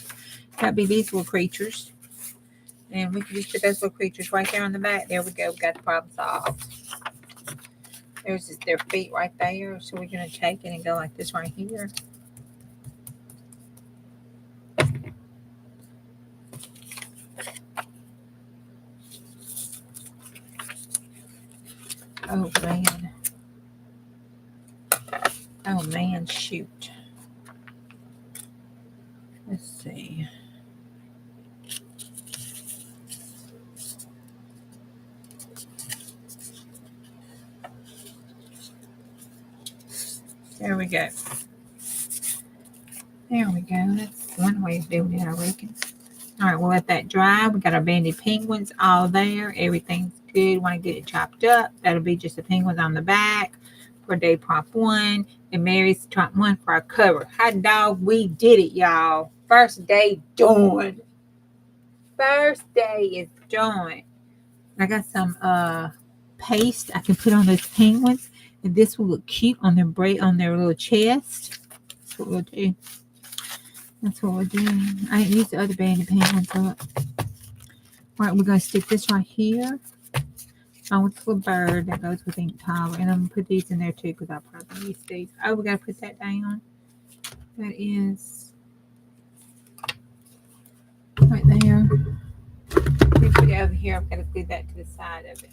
That'd be these little creatures. And we could just put those little creatures right there on the back. There we go. We got the problem solved. There's just their feet right there. So we're going to take it and go like this right here. Oh, man. Oh, man, shoot. Let's see. There we go. There we go. That's one way of doing it, I reckon. All right, we'll let that dry. We got our banded penguins all there. Everything's good. Want to get it chopped up. That'll be just the penguins on the back for day prop 1. And Mary's prop 1 for our cover. Hot dog, we did it, y'all. First day done. First day is done. I got some paste I can put on those penguins. And this will look cute on their little chest. That's what we'll do. That's what we're doing. I didn't use the other banded penguins up. All right, we're going to stick this right here on with the little bird that goes with ink tower. And I'm going to put these in there too because I'll probably use these. Oh, we got to put that down. That is right there. We put it over here. I've got to put that to the side of it.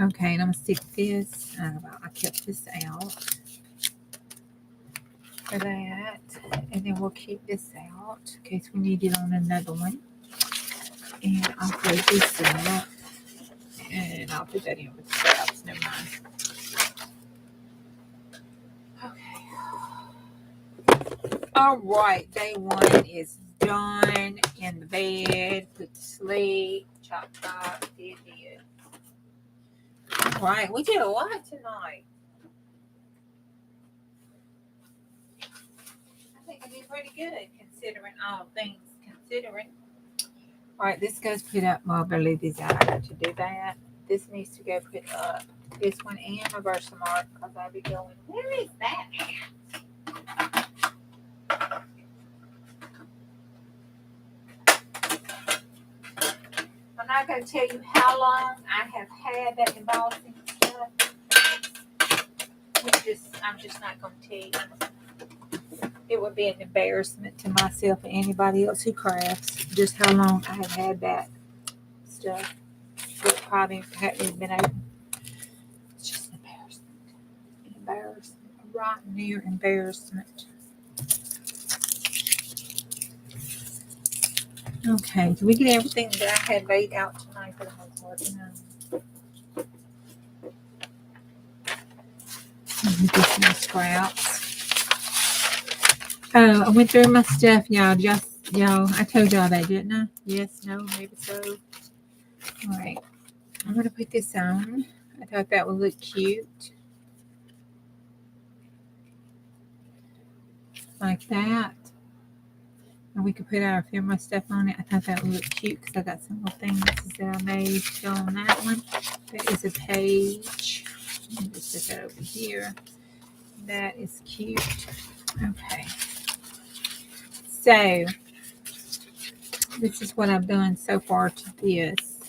Okay, and I'm going to stick this. I kept this out for that. And then we'll keep this out in case we need it on another one. And I'll close this up. And I'll put that in with the straps. Never mind. Okay. All right. Day 1 is done. In the bed. Put to sleep. Chop. Did. All right. We did a lot tonight. I think I did pretty good considering all things considering. All right, this goes put up. Well, I believe these I got to do that. This needs to go put up. This one and my Versamark because I'll be going. Where is that at? I'm not going to tell you how long I have had that embossing stuff. I'm just not going to tell you. It would be an embarrassment to myself and anybody else who crafts just how long I have had that stuff. It probably hadn't been open. It's just an embarrassment. Embarrassment. Right near embarrassment. Okay, did we get everything that I had laid out tonight that I was working on? Let me get some scraps. Oh, I went through my stuff, y'all. I told y'all that, didn't I? Yes, no, maybe so. All right, I'm gonna put this on. I thought that would look cute, like that. And we could put our ephemera stuff on it. I thought that would look cute because I got some little things that I made to go on that one. That is a page. Let me just put that over here. That is cute. Okay. So, this is what I've done so far to this.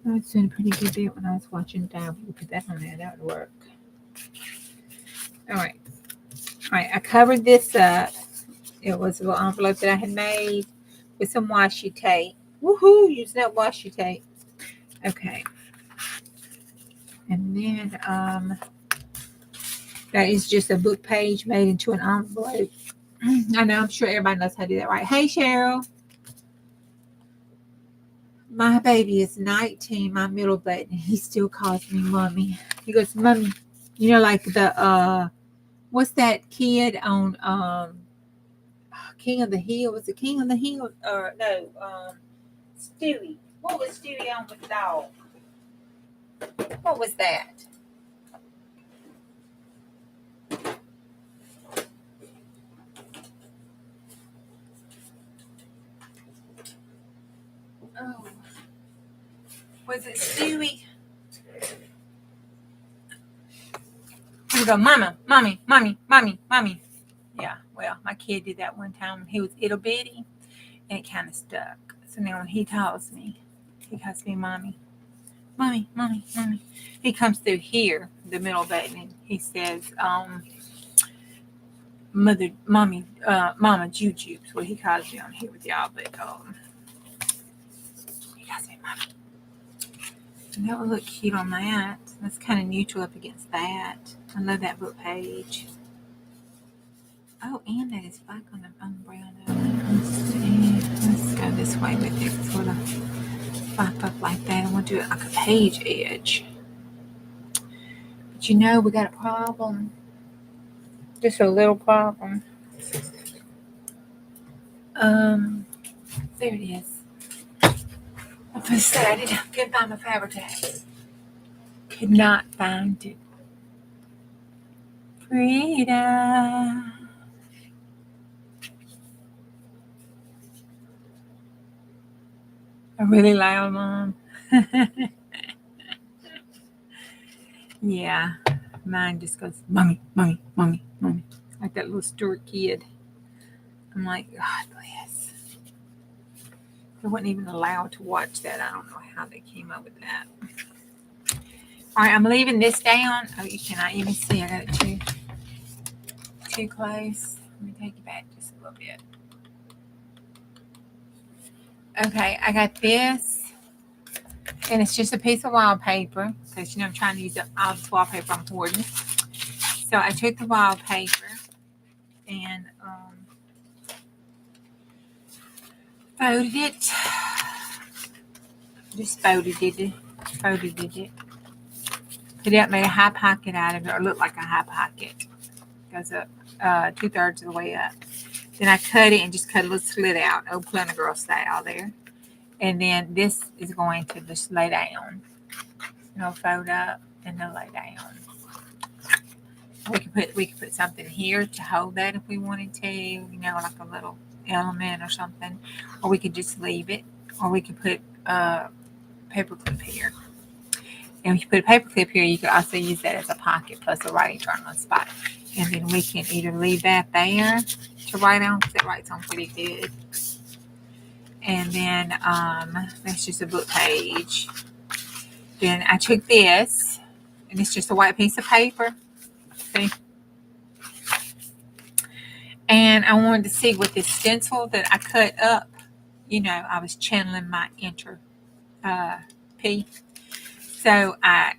I was doing a pretty good bit when I was watching Dive. We put that on there. That would work. All right. All right. I covered this up. It was a little envelope that I had made with some washi tape. Woohoo! Using that washi tape. Okay. And then that is just a book page made into an envelope. I know, I'm sure everybody knows how to do that, right? Hey, Cheryl. My baby is 19, my middle button. He still calls me mommy. He goes, mommy. You know, like the what's that kid on King of the Hill? Was it King of the Hill? Or no, Stewie. What was Stewie on with the dog? What was that? Was it Stewie? He would go, Mama, Mommy, Mommy, Mommy, Mommy. Yeah, well, my kid did that one time when he was ittle bitty, and it kind of stuck. So now when he calls me Mommy, Mommy, Mommy, Mommy. He comes through here, the middle button, and he says, Mama Juju is what he calls me on here with y'all, but he calls me Mama. And that would look cute on that. That's kind of neutral up against that. I love that book page. Oh, and that is black on the brown. Let's see. Let's go this way with it. Sort of flap up like that. And we'll do it like a page edge. But you know, we got a problem. Just a little problem. There it is. I said I couldn't find my fabric tag. Could not find it. Frida. A really loud mom. Yeah. Mine just goes, Mommy, Mommy, Mommy, Mommy. Like that little Stuart kid. I'm like, God bless. They wasn't even allowed to watch that. I don't know how they came up with that. All right, I'm leaving this down. Oh, you cannot even see. I got it too close. Let me take it back just a little bit. Okay, I got this. And it's just a piece of wallpaper. Because, I'm trying to use all this wallpaper I'm hoarding. So I took the wallpaper and folded it. Just folded it. Put it up, made a high pocket out of it, or looked like a high pocket. Goes up 2/3 of the way up. Then I cut it and just cut a little slit out, old Plana Girl style there. And then this is going to just lay down. Fold up and then lay down. We could put something here to hold that if we wanted to, like a little element or something. Or we could just leave it. Or we could put a paper clip here. And if you put a paper clip here, you could also use that as a pocket plus a writing journal spot. And then we can either leave that there to write on, because it writes on pretty good. And then that's just a book page. Then I took this, and it's just a white piece of paper. See? And I wanted to see with this stencil that I cut up, I was channeling my inner P. So I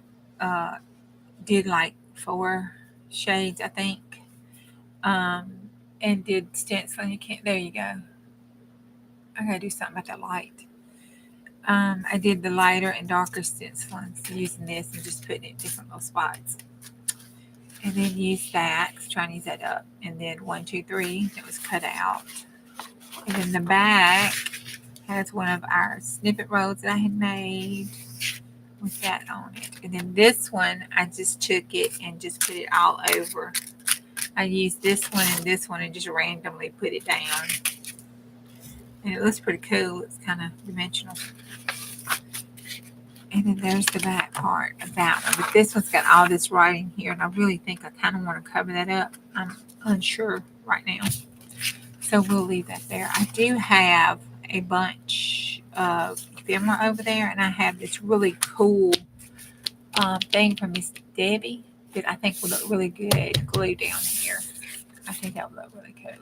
did like 4 shades, I think, and did stenciling. There you go. I gotta do something about that light. I did the lighter and darker stenciling, so using this and just putting it in different little spots. And then use that, trying to use that up. And then 1, 2, 3, that was cut out. And then the back has one of our snippet rolls that I had made with that on it. And then this one, I just took it and just put it all over. I used this one and just randomly put it down. And it looks pretty cool. It's kind of dimensional. And then there's the back part of that one. But this one's got all this writing here. And I really think I kind of want to cover that up. I'm unsure right now. So we'll leave that there. I do have a bunch of ephemera over there. And I have this really cool thing from Miss Debbie that I think will look really good glued down here. I think that would look really cool.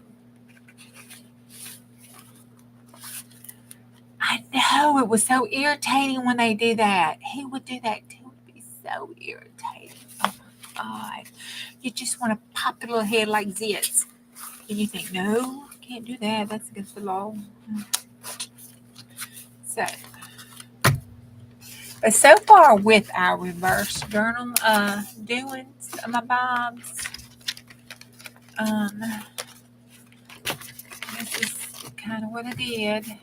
I know, it was so irritating when they do that. He would do that too. It would be so irritating. Oh my God. You just want to pop the little head like zits. And you think, no, can't do that. That's against the law. So far with our reverse journal doings, my bobs, this is kind of what I did.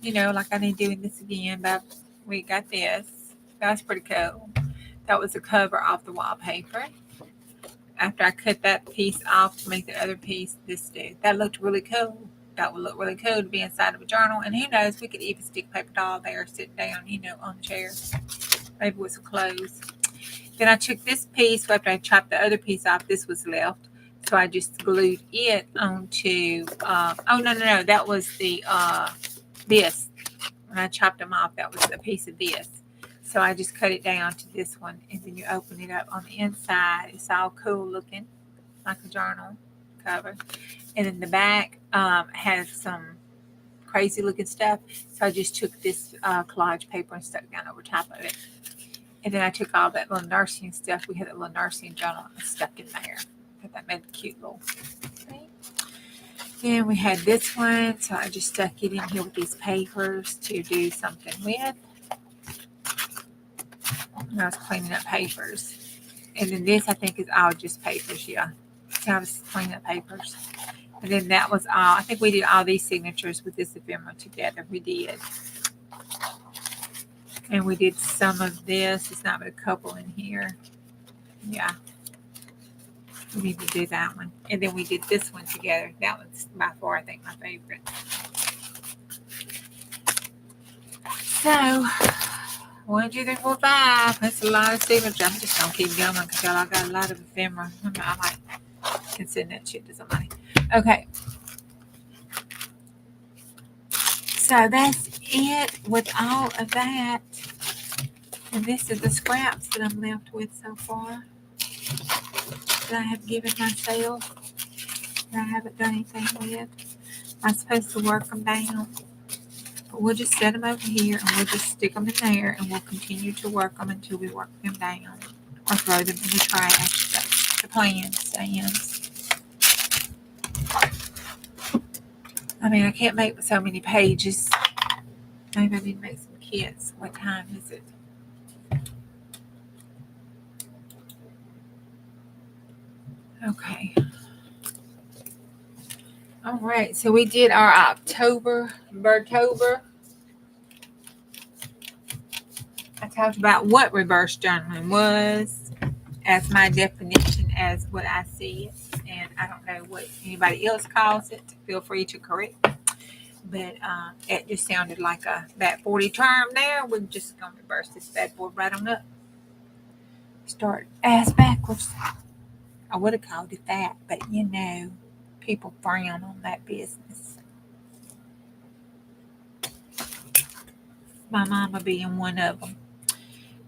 Like I didn't do this again, but we got this. That's pretty cool. That was the cover off the wallpaper. After I cut that piece off to make the other piece, this dude. That looked really cool. that would look really cool to be inside of a journal. And who knows, we could even stick paper doll there sitting down, on the chair, maybe with some clothes. Then I took this piece, after I chopped the other piece off, this was left. So I just glued it onto, no, that was this. When I chopped them off, that was a piece of this. So I just cut it down to this one, and then you open it up on the inside. It's all cool looking, like a journal cover. And then the back has some crazy looking stuff. So I just took this collage paper and stuck down over top of it. And then I took all that little nursing stuff. We had a little nursing journal and stuck in there. That made a cute little thing. Then we had this one. So I just stuck it in here with these papers to do something with. And I was cleaning up papers. And then this, I think, is all just papers. Yeah. So I was cleaning up papers. And then that was all. I think we did all these signatures with this ephemera together. We did. And we did some of this. It's not but a couple in here. Yeah. We need to do that one. And then we did this one together. That one's by far, I think, my favorite. So, 1, 2, 3, 4, 5. That's a lot of signatures. I'm just going to keep going because y'all, I got a lot of ephemera. I can send that shit to somebody. Okay. So that's it with all of that. And this is the scraps that I'm left with so far that I have given myself that I haven't done anything with. I'm supposed to work them down, but we'll just set them over here and we'll just stick them in there and we'll continue to work them until we work them down or throw them in the trash. That's the plan stands. I mean, I can't make so many pages. Maybe I need to make some kits. What time is it? Okay. All right. So we did our October, Birdtober. I talked about what reverse journaling was as my definition as what I see it. And I don't know what anybody else calls it. Feel free to correct me. But it just sounded like that 40 term there. We're just going to reverse this bad boy right on up. Start ass backwards. I would have called it that, but people frown on that business. My mama being one of them.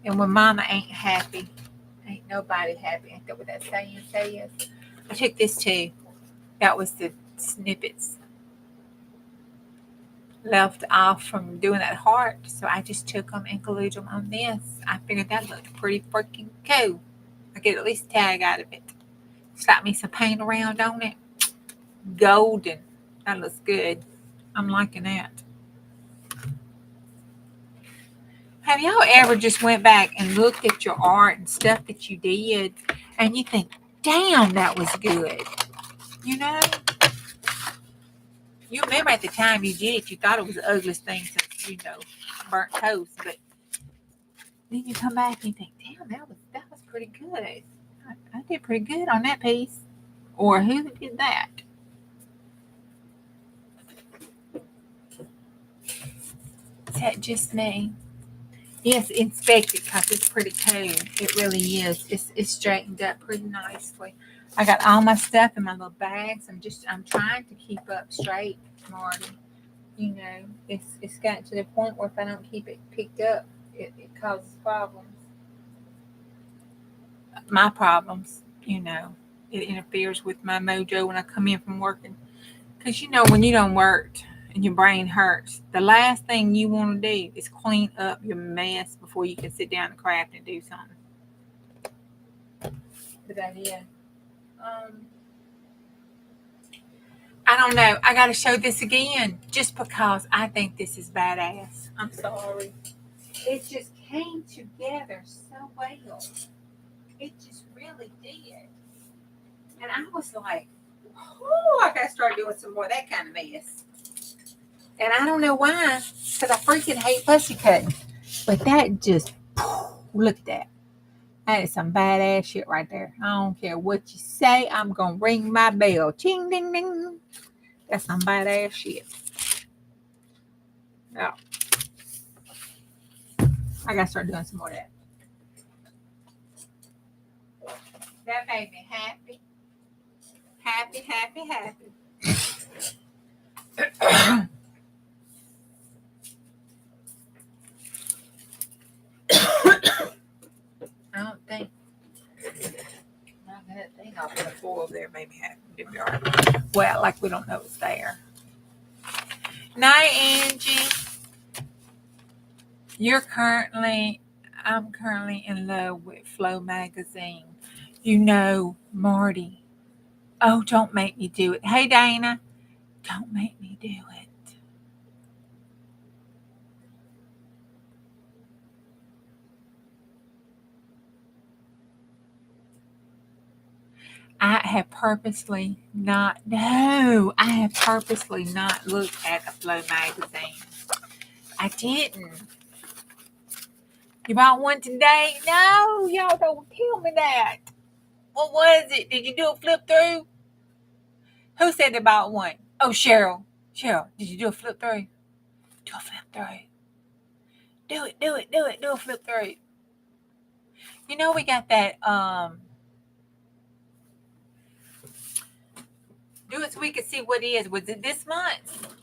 And when mama ain't happy, ain't nobody happy. Ain't that what that saying says? I took this too. That was the snippets left off from doing that heart. So I just took them and glued them on this. I figured that looked pretty freaking cool. I get at least a tag out of it. Slap me some paint around on it. Golden. That looks good. I'm liking that. Have y'all ever just went back and looked at your art and stuff that you did and you think, damn, that was good? You remember at the time you did it, you thought it was the ugliest thing since, burnt toast. But then you come back and you think, damn, that was pretty good. I did pretty good on that piece. Or who did that? Is that just me? Yes, inspect it because it's pretty cool. It really is. It's straightened up pretty nicely. I got all my stuff in my little bags. I'm trying to keep up straight, Marty. It's gotten to the point where if I don't keep it picked up, it causes problems. My problems, it interferes with my mojo when I come in from working. Because when you don't work and your brain hurts, the last thing you want to do is clean up your mess before you can sit down and craft and do something. But that is. I don't know. I got to show this again just because I think this is badass. I'm sorry. It just came together so well. It just really did. And I was like, oh, I got to start doing some more of that kind of mess. And I don't know why, because I freaking hate fussy cutting. But that just, look at that. That is some badass shit right there. I don't care what you say. I'm going to ring my bell. Ching, ding, ding. That's some badass shit. Yeah. I gotta start doing some more of that. That made me happy. Happy, happy, happy. I don't think that thing off the floor over there made me happy. Well, like we don't know it's there. Night, Angie. I'm currently in love with Flow magazine. You know, Marty. Oh, don't make me do it. Hey, Dana. Don't make me do it. I have purposely not looked at the Flow magazine. I didn't. You bought one today? No, y'all don't tell me that. What was it? Did you do a flip through? Who said they bought one? Oh, Cheryl. Cheryl, did you do a flip through? Do a flip through. Do it. Do a flip through. You know we got that do it so we can see what it is. Was it this month?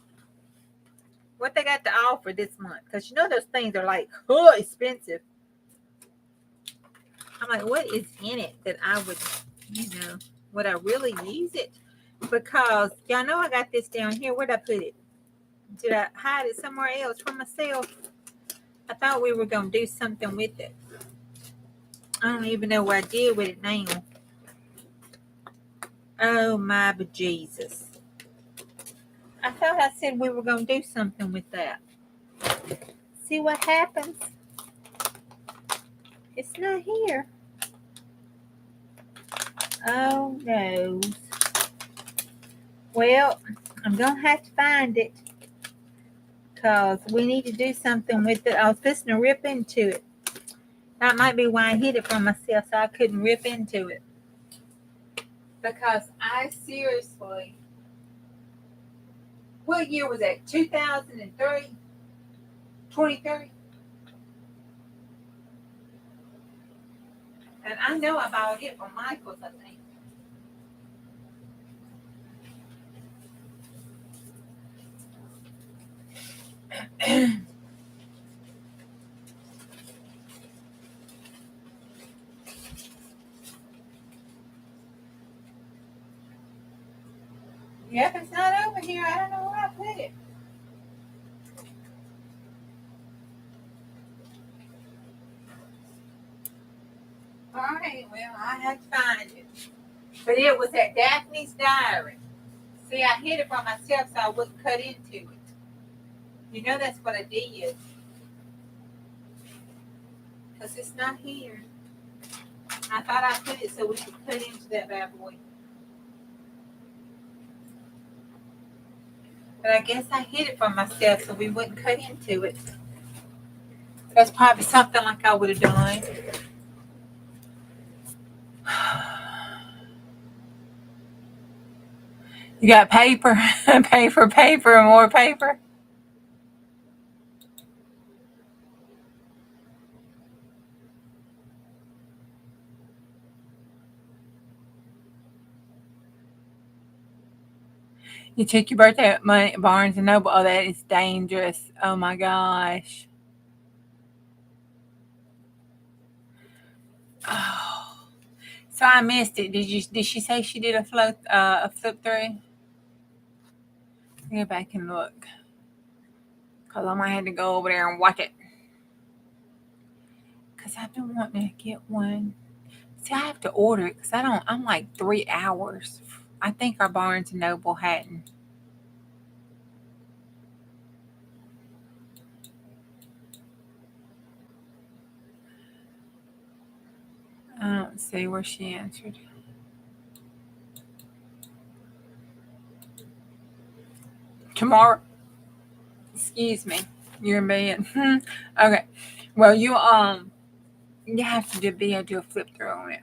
What they got to offer this month? Because you know those things are like expensive. I'm like, what is in it that I would I really use it? Because y'all know I got this down here. Where'd I put it? Did I hide it somewhere else from myself? I thought we were going to do something with it. I don't even know what I did with it now. Oh my bejesus. I thought I said we were going to do something with that. See what happens? It's not here. Oh no. Well, I'm going to have to find it. Because we need to do something with it. I was listening to rip into it. That might be why I hid it from myself so I couldn't rip into it. Because I seriously... What year was that? 2003? 23? And I know I bought it from Michael's, I think. Yep, it's not over here. I don't know where I put it. All right, well, I have to find it. But it was at Daphne's Diary. See, I hid it from myself so I wouldn't cut into it. You know that's what I did. Because it's not here. I thought I put it so we could cut into that bad boy. But I guess I hid it from myself so we wouldn't cut into it. That's probably something like I would have done. You got paper, paper, and more paper. You took your birthday at Barnes and Noble. Oh, that is dangerous. Oh my gosh. Oh, so I missed it. Did she say she did a flip through? Go back and look. Cause I might have to go over there and watch it. Cause I've been wanting to get one. See, I have to order it because I'm like 3 hours. I think our Barnes and Noble hadn't. I don't see where she answered. Tomorrow. Excuse me. You're in bed. Okay. Well, you have to be able to do a flip through on it,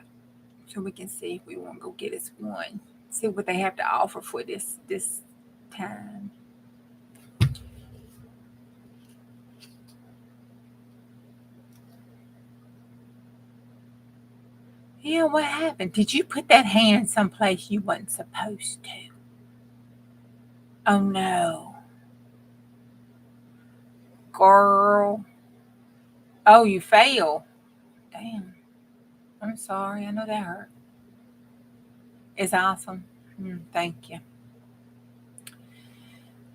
so we can see if we want to go get us one. See what they have to offer for this time. Yeah, what happened? Did you put that hand someplace you wasn't supposed to? Oh no. Girl. Oh, you failed. Damn. I'm sorry. I know that hurt. It's awesome. Thank you.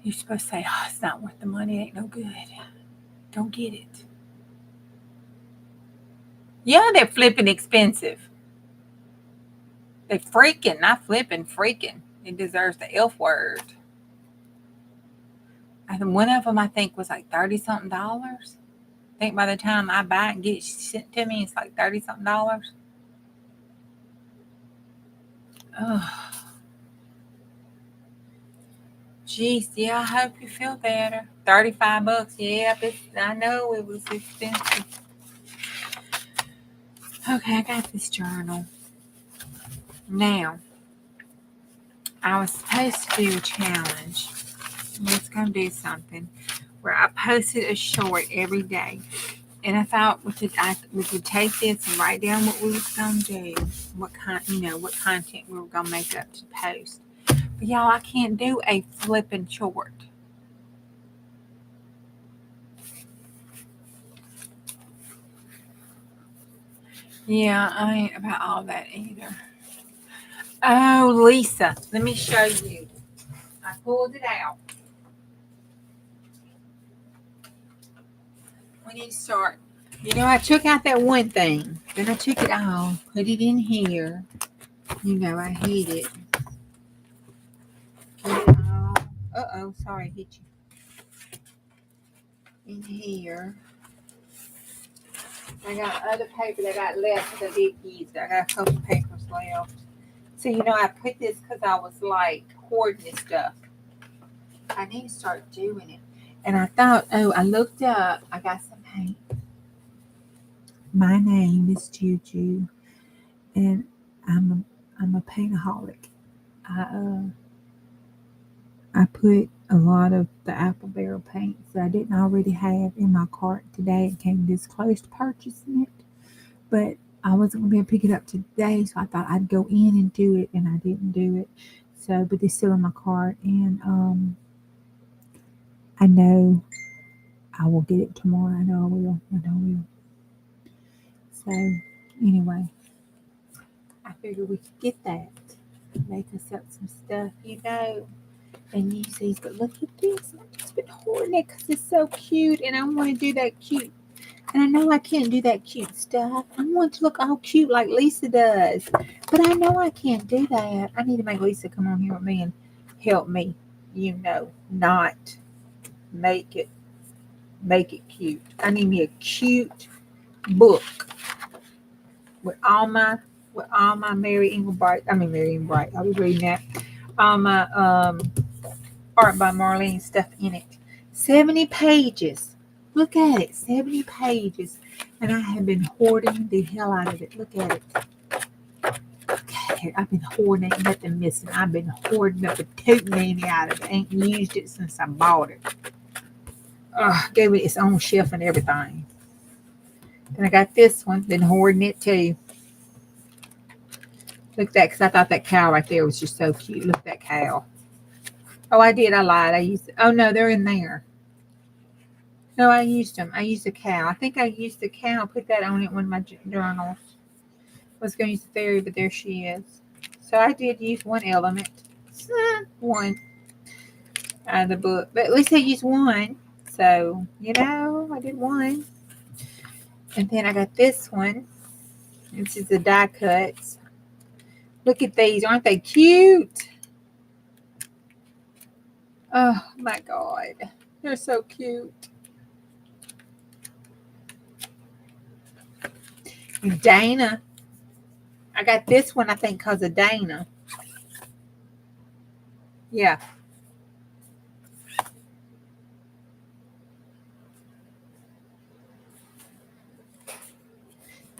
You're supposed to say, oh, it's not worth the money. It ain't no good. Don't get it. Yeah, they're flipping expensive. They freaking, not flipping, freaking. It deserves the F word. And one of them, I think, was like $30-something. I think by the time I buy it and get it sent to me, it's like $30-something. Oh, jeez. Yeah, I hope you feel better. $35. Yep, I know it was expensive. Okay, I got this journal. Now, I was supposed to do a challenge. Let's go do something where I posted a short every day. And I thought we could take this and write down what we was gonna do, what content we were gonna make up to post. But y'all, I can't do a flipping short. Yeah, I ain't about all that either. Oh, Lisa, let me show you. I pulled it out. We need to start. I took out that one thing. Then I took it off, put it in here. I hid it. Uh-oh, sorry, I hit you. In here. I got other paper that I got left because I did use it. I got a couple papers left. So, I put this because I was like hoarding this stuff. I need to start doing it. And I thought, I looked up. I got some paint. My name is Juju, and I'm a paintaholic. I put a lot of the apple barrel paints that I didn't already have in my cart today. It came this close to purchasing it, but I wasn't going to be able to pick it up today, so I thought I'd go in and do it, and I didn't do it. So, but it's still in my cart, and I know I will get it tomorrow. I know I will. So, anyway, I figured we could get that, make us up some stuff, and use these. But look at this. I've just been hoarding it because it's so cute, and I want to do that cute. And I know I can't do that cute stuff. I want to look all cute like Lisa does. But I know I can't do that. I need to make Lisa come on here with me and help me, not make it cute. I need me a cute book with all my Mary Engelbright. I was reading that. All my Art by Marlene stuff in it. 70 pages. Look at it. 70 pages. And I have been hoarding the hell out of it. Look at it. I've been hoarding it. Nothing missing. I've been hoarding up a tote nanny out of it. I ain't used it since I bought it. Gave it its own shelf and everything. Then I got this one. Been hoarding it too. Look at that, because I thought that cow right there was just so cute. Look at that cow. Oh, I did. I lied. I used it. Oh, no, they're in there. No, I used them. I used the cow. I think I used the cow. Put that on it one of my journals. I was going to use the fairy, but there she is. So I did use one element. One out of the book. But at least I used one. So, I did one. And then I got this one. This is the die cuts. Look at these. Aren't they cute? Oh, my God. They're so cute. And Dana. I got this one, I think, because of Dana. Yeah.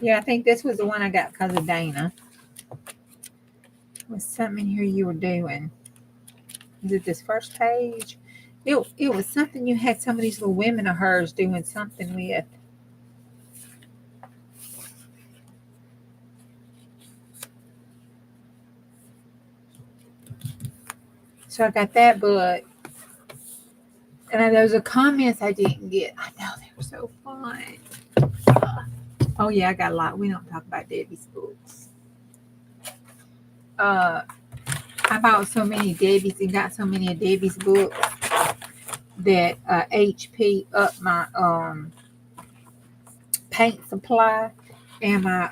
Yeah, I think this was the one I got because of Dana. There was something here you were doing. Is it this first page? It was something you had some of these little women of hers doing something with. So I got that book. And there was a comments I didn't get. I know they were so fun. Oh yeah, I got a lot. We don't talk about Debbie's books. I bought so many Debbie's and got so many of Debbie's books that HP up my paint supply and my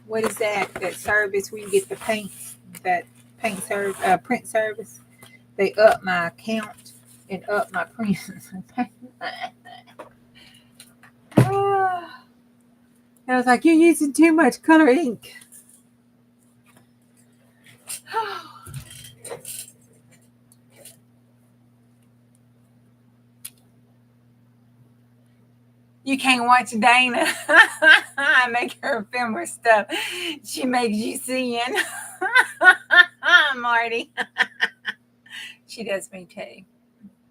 what is that service where you get the paints, that print service. They up my account and up my print. I was like, you're using too much color ink. You can't watch Dana. I make her film her stuff. She makes you sin. Marty. She does me too.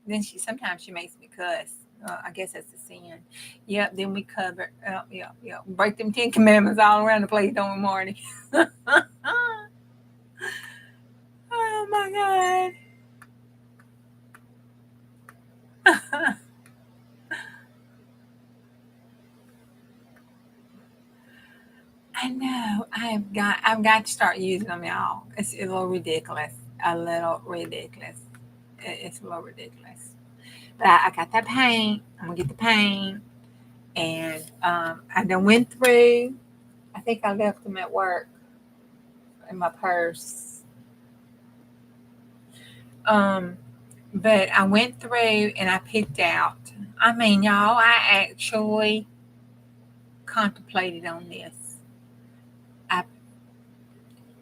Then sometimes she makes me cuss. I guess that's a sin. Yep, then we cover. Yep. Break them 10 commandments all around the place, don't we, Marty? Oh my God. I know. I've got to start using them, y'all. It's a little ridiculous. It's a little ridiculous. But I got that paint. I'm gonna get the paint. And I done went through. I think I left them at work in my purse. But I went through and I picked out. I mean, y'all, I actually contemplated on this.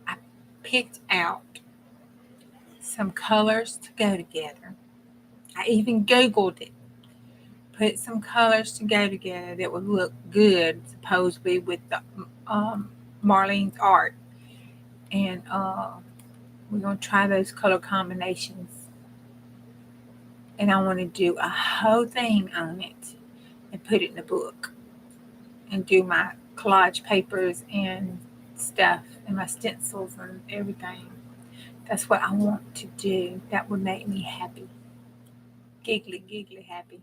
I picked out some colors to go together. I even Googled it. Put some colors to go together that would look good, supposedly, with the Marlene's art. And we're going to try those color combinations. And I want to do a whole thing on it and put it in a book. And do my collage papers and stuff and my stencils and everything. That's what I want to do. That would make me happy. Giggly happy.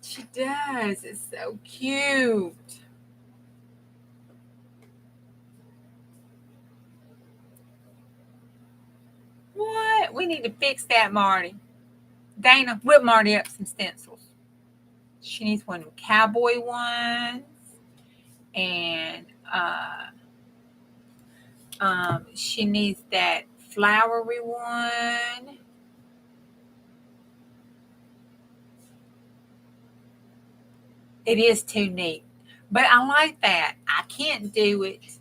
She does. It's so cute. What? We need to fix that, Marty. Dana, whip Marty up some stencils. She needs one of the cowboy ones. And she needs that flowery one. It is too neat. But I like that. I can't do it.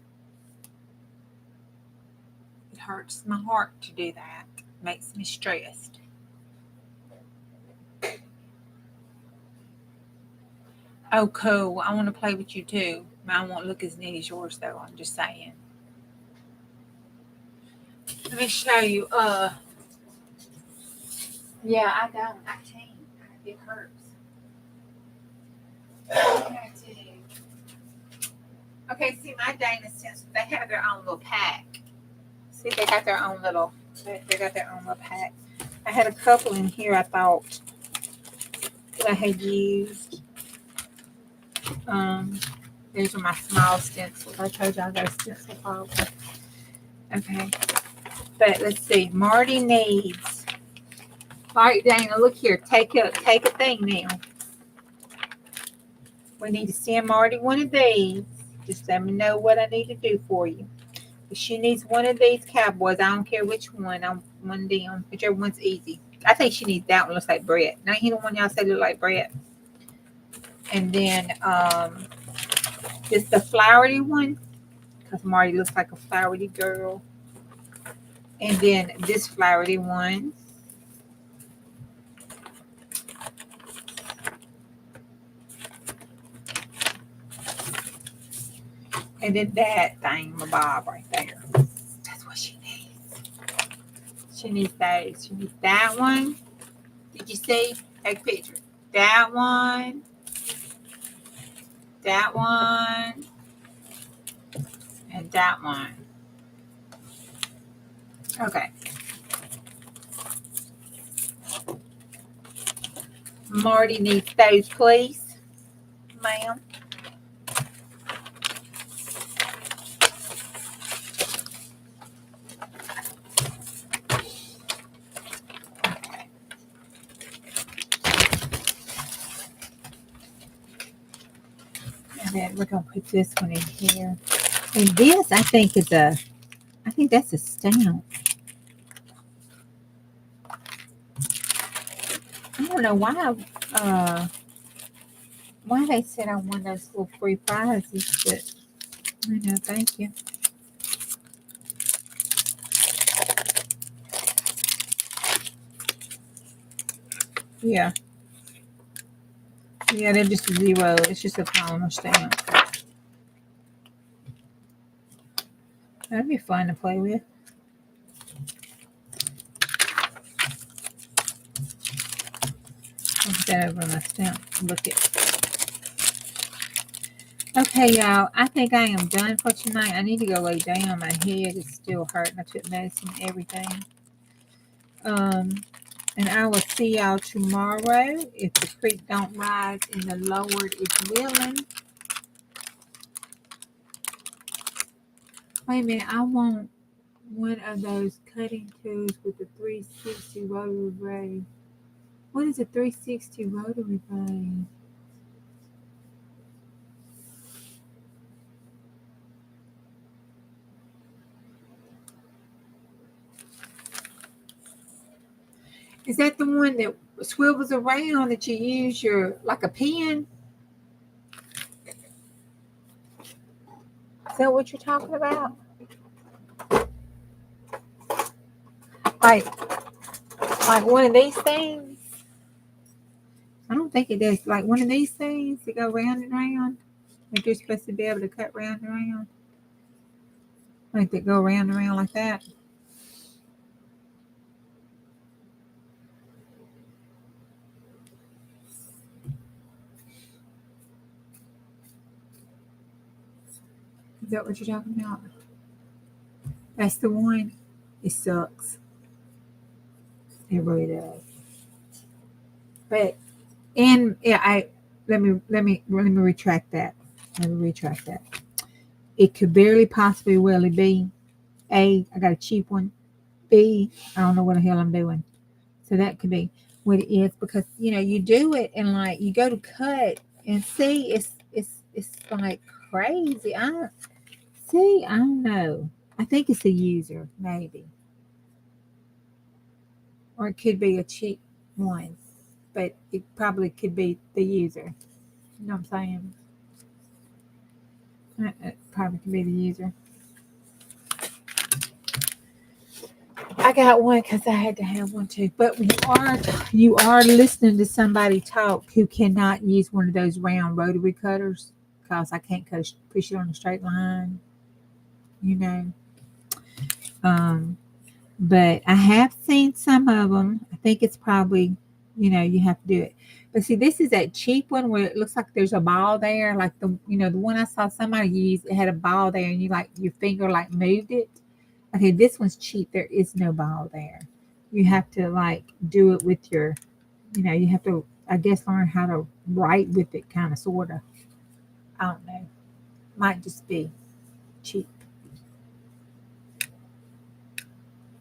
It hurts my heart to do that. It makes me stressed. Oh, cool. I want to play with you too. Mine won't look as neat as yours, though. I'm just saying. Let me show you. Yeah, I don't. I can't. It hurts. Okay, see, my Dana stencils, they have their own little pack. See, they got their own little pack. I had a couple in here I thought that I had used. These are my small stencils. I told y'all I got a stencil file. Okay. But let's see. Marty needs. All right, Dana, look here. Take a thing now. We need to send Marty one of these. Just let me know what I need to do for you. If she needs one of these cowboys, I don't care which one. I'm one of them. Whichever one's easy. I think she needs that one. Looks like Brett. Now, you know one y'all say look like Brett. And then just the flowery one. Because Marty looks like a flowery girl. And then this flowery one. And then that thing-mabob right there. That's what she needs. She needs those. She needs that one. Did you see? Take a picture. That one. That one. And that one. Okay. Marty needs those, please, ma'am. And then we're going to put this one in here. And this, I think that's a stamp. I don't know why they said I won those little free prizes, but I know, thank you. Yeah. Yeah, they're just a zero. It's just a polymer stamp. That'd be fun to play with. I'll put that over my stamp. Look it. Okay, y'all. I think I am done for tonight. I need to go lay down. My head is still hurting. I took medicine and everything. And I will see y'all tomorrow if the creek don't rise and the Lord is willing. Wait a minute. I want one of those cutting tools with the 360 rotary blade. What is a 360 rotary blade? Is that the one that swivels around that you use like a pen? Is that what you're talking about? Like one of these things? I don't think it does. Like one of these things that go round and round. Like you're supposed to be able to cut round and round. Like that go round and round like that. Is that what you're talking about? That's the one. It sucks. It really does. But yeah, let me retract that. Let me retract that. It could barely possibly really be. A, I got a cheap one. B, I don't know what the hell I'm doing. So that could be what it is, because you do it and like you go to cut and see it's like crazy. I don't know. I think it's a user, maybe. Or it could be a cheap one. But it probably could be the user. You know what I'm saying? It probably could be the user. I got one because I had to have one too. But you are listening to somebody talk who cannot use one of those round rotary cutters, because I can't push it on a straight line. But I have seen some of them. I think it's probably, you have to do it. But see, this is that cheap one where it looks like there's a ball there. Like the one I saw somebody use, it had a ball there and your finger like moved it. Okay, this one's cheap. There is no ball there. You have to like do it with you have to, I guess, learn how to write with it, kind of, sort of. I don't know. Might just be cheap.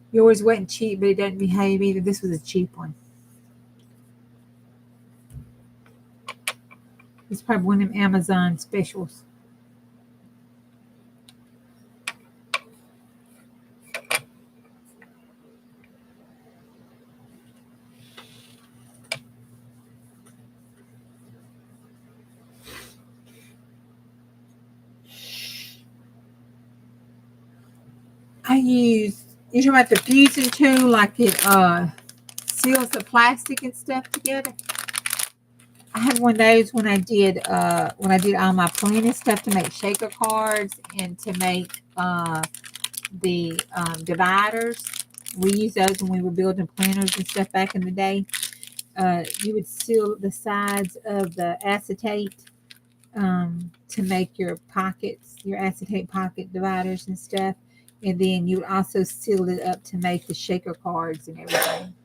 Yours wasn't cheap, but it doesn't behave either. This was a cheap one. It's probably one of them Amazon specials. You're talking about the fusing tool, like it seals the plastic and stuff together. I had one of those when I did all my planning stuff to make shaker cards and to make the dividers. We used those when we were building planners and stuff back in the day. You would seal the sides of the acetate to make your pockets, your acetate pocket dividers and stuff. And then you would also seal it up to make the shaker cards and everything.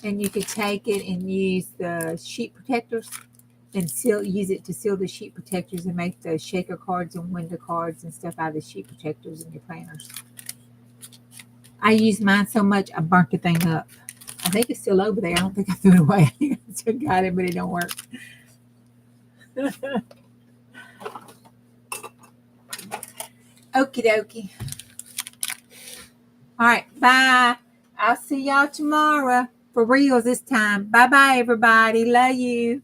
And you could take it and use the sheet protectors and use it to seal the sheet protectors and make the shaker cards and window cards and stuff out of the sheet protectors in your planners. I used mine so much I burnt the thing up. I think it's still over there. I don't think I threw it away. I still got it, but it don't work. Okie dokie. All right, bye. I'll see y'all tomorrow. For real this time. Bye-bye, everybody. Love you.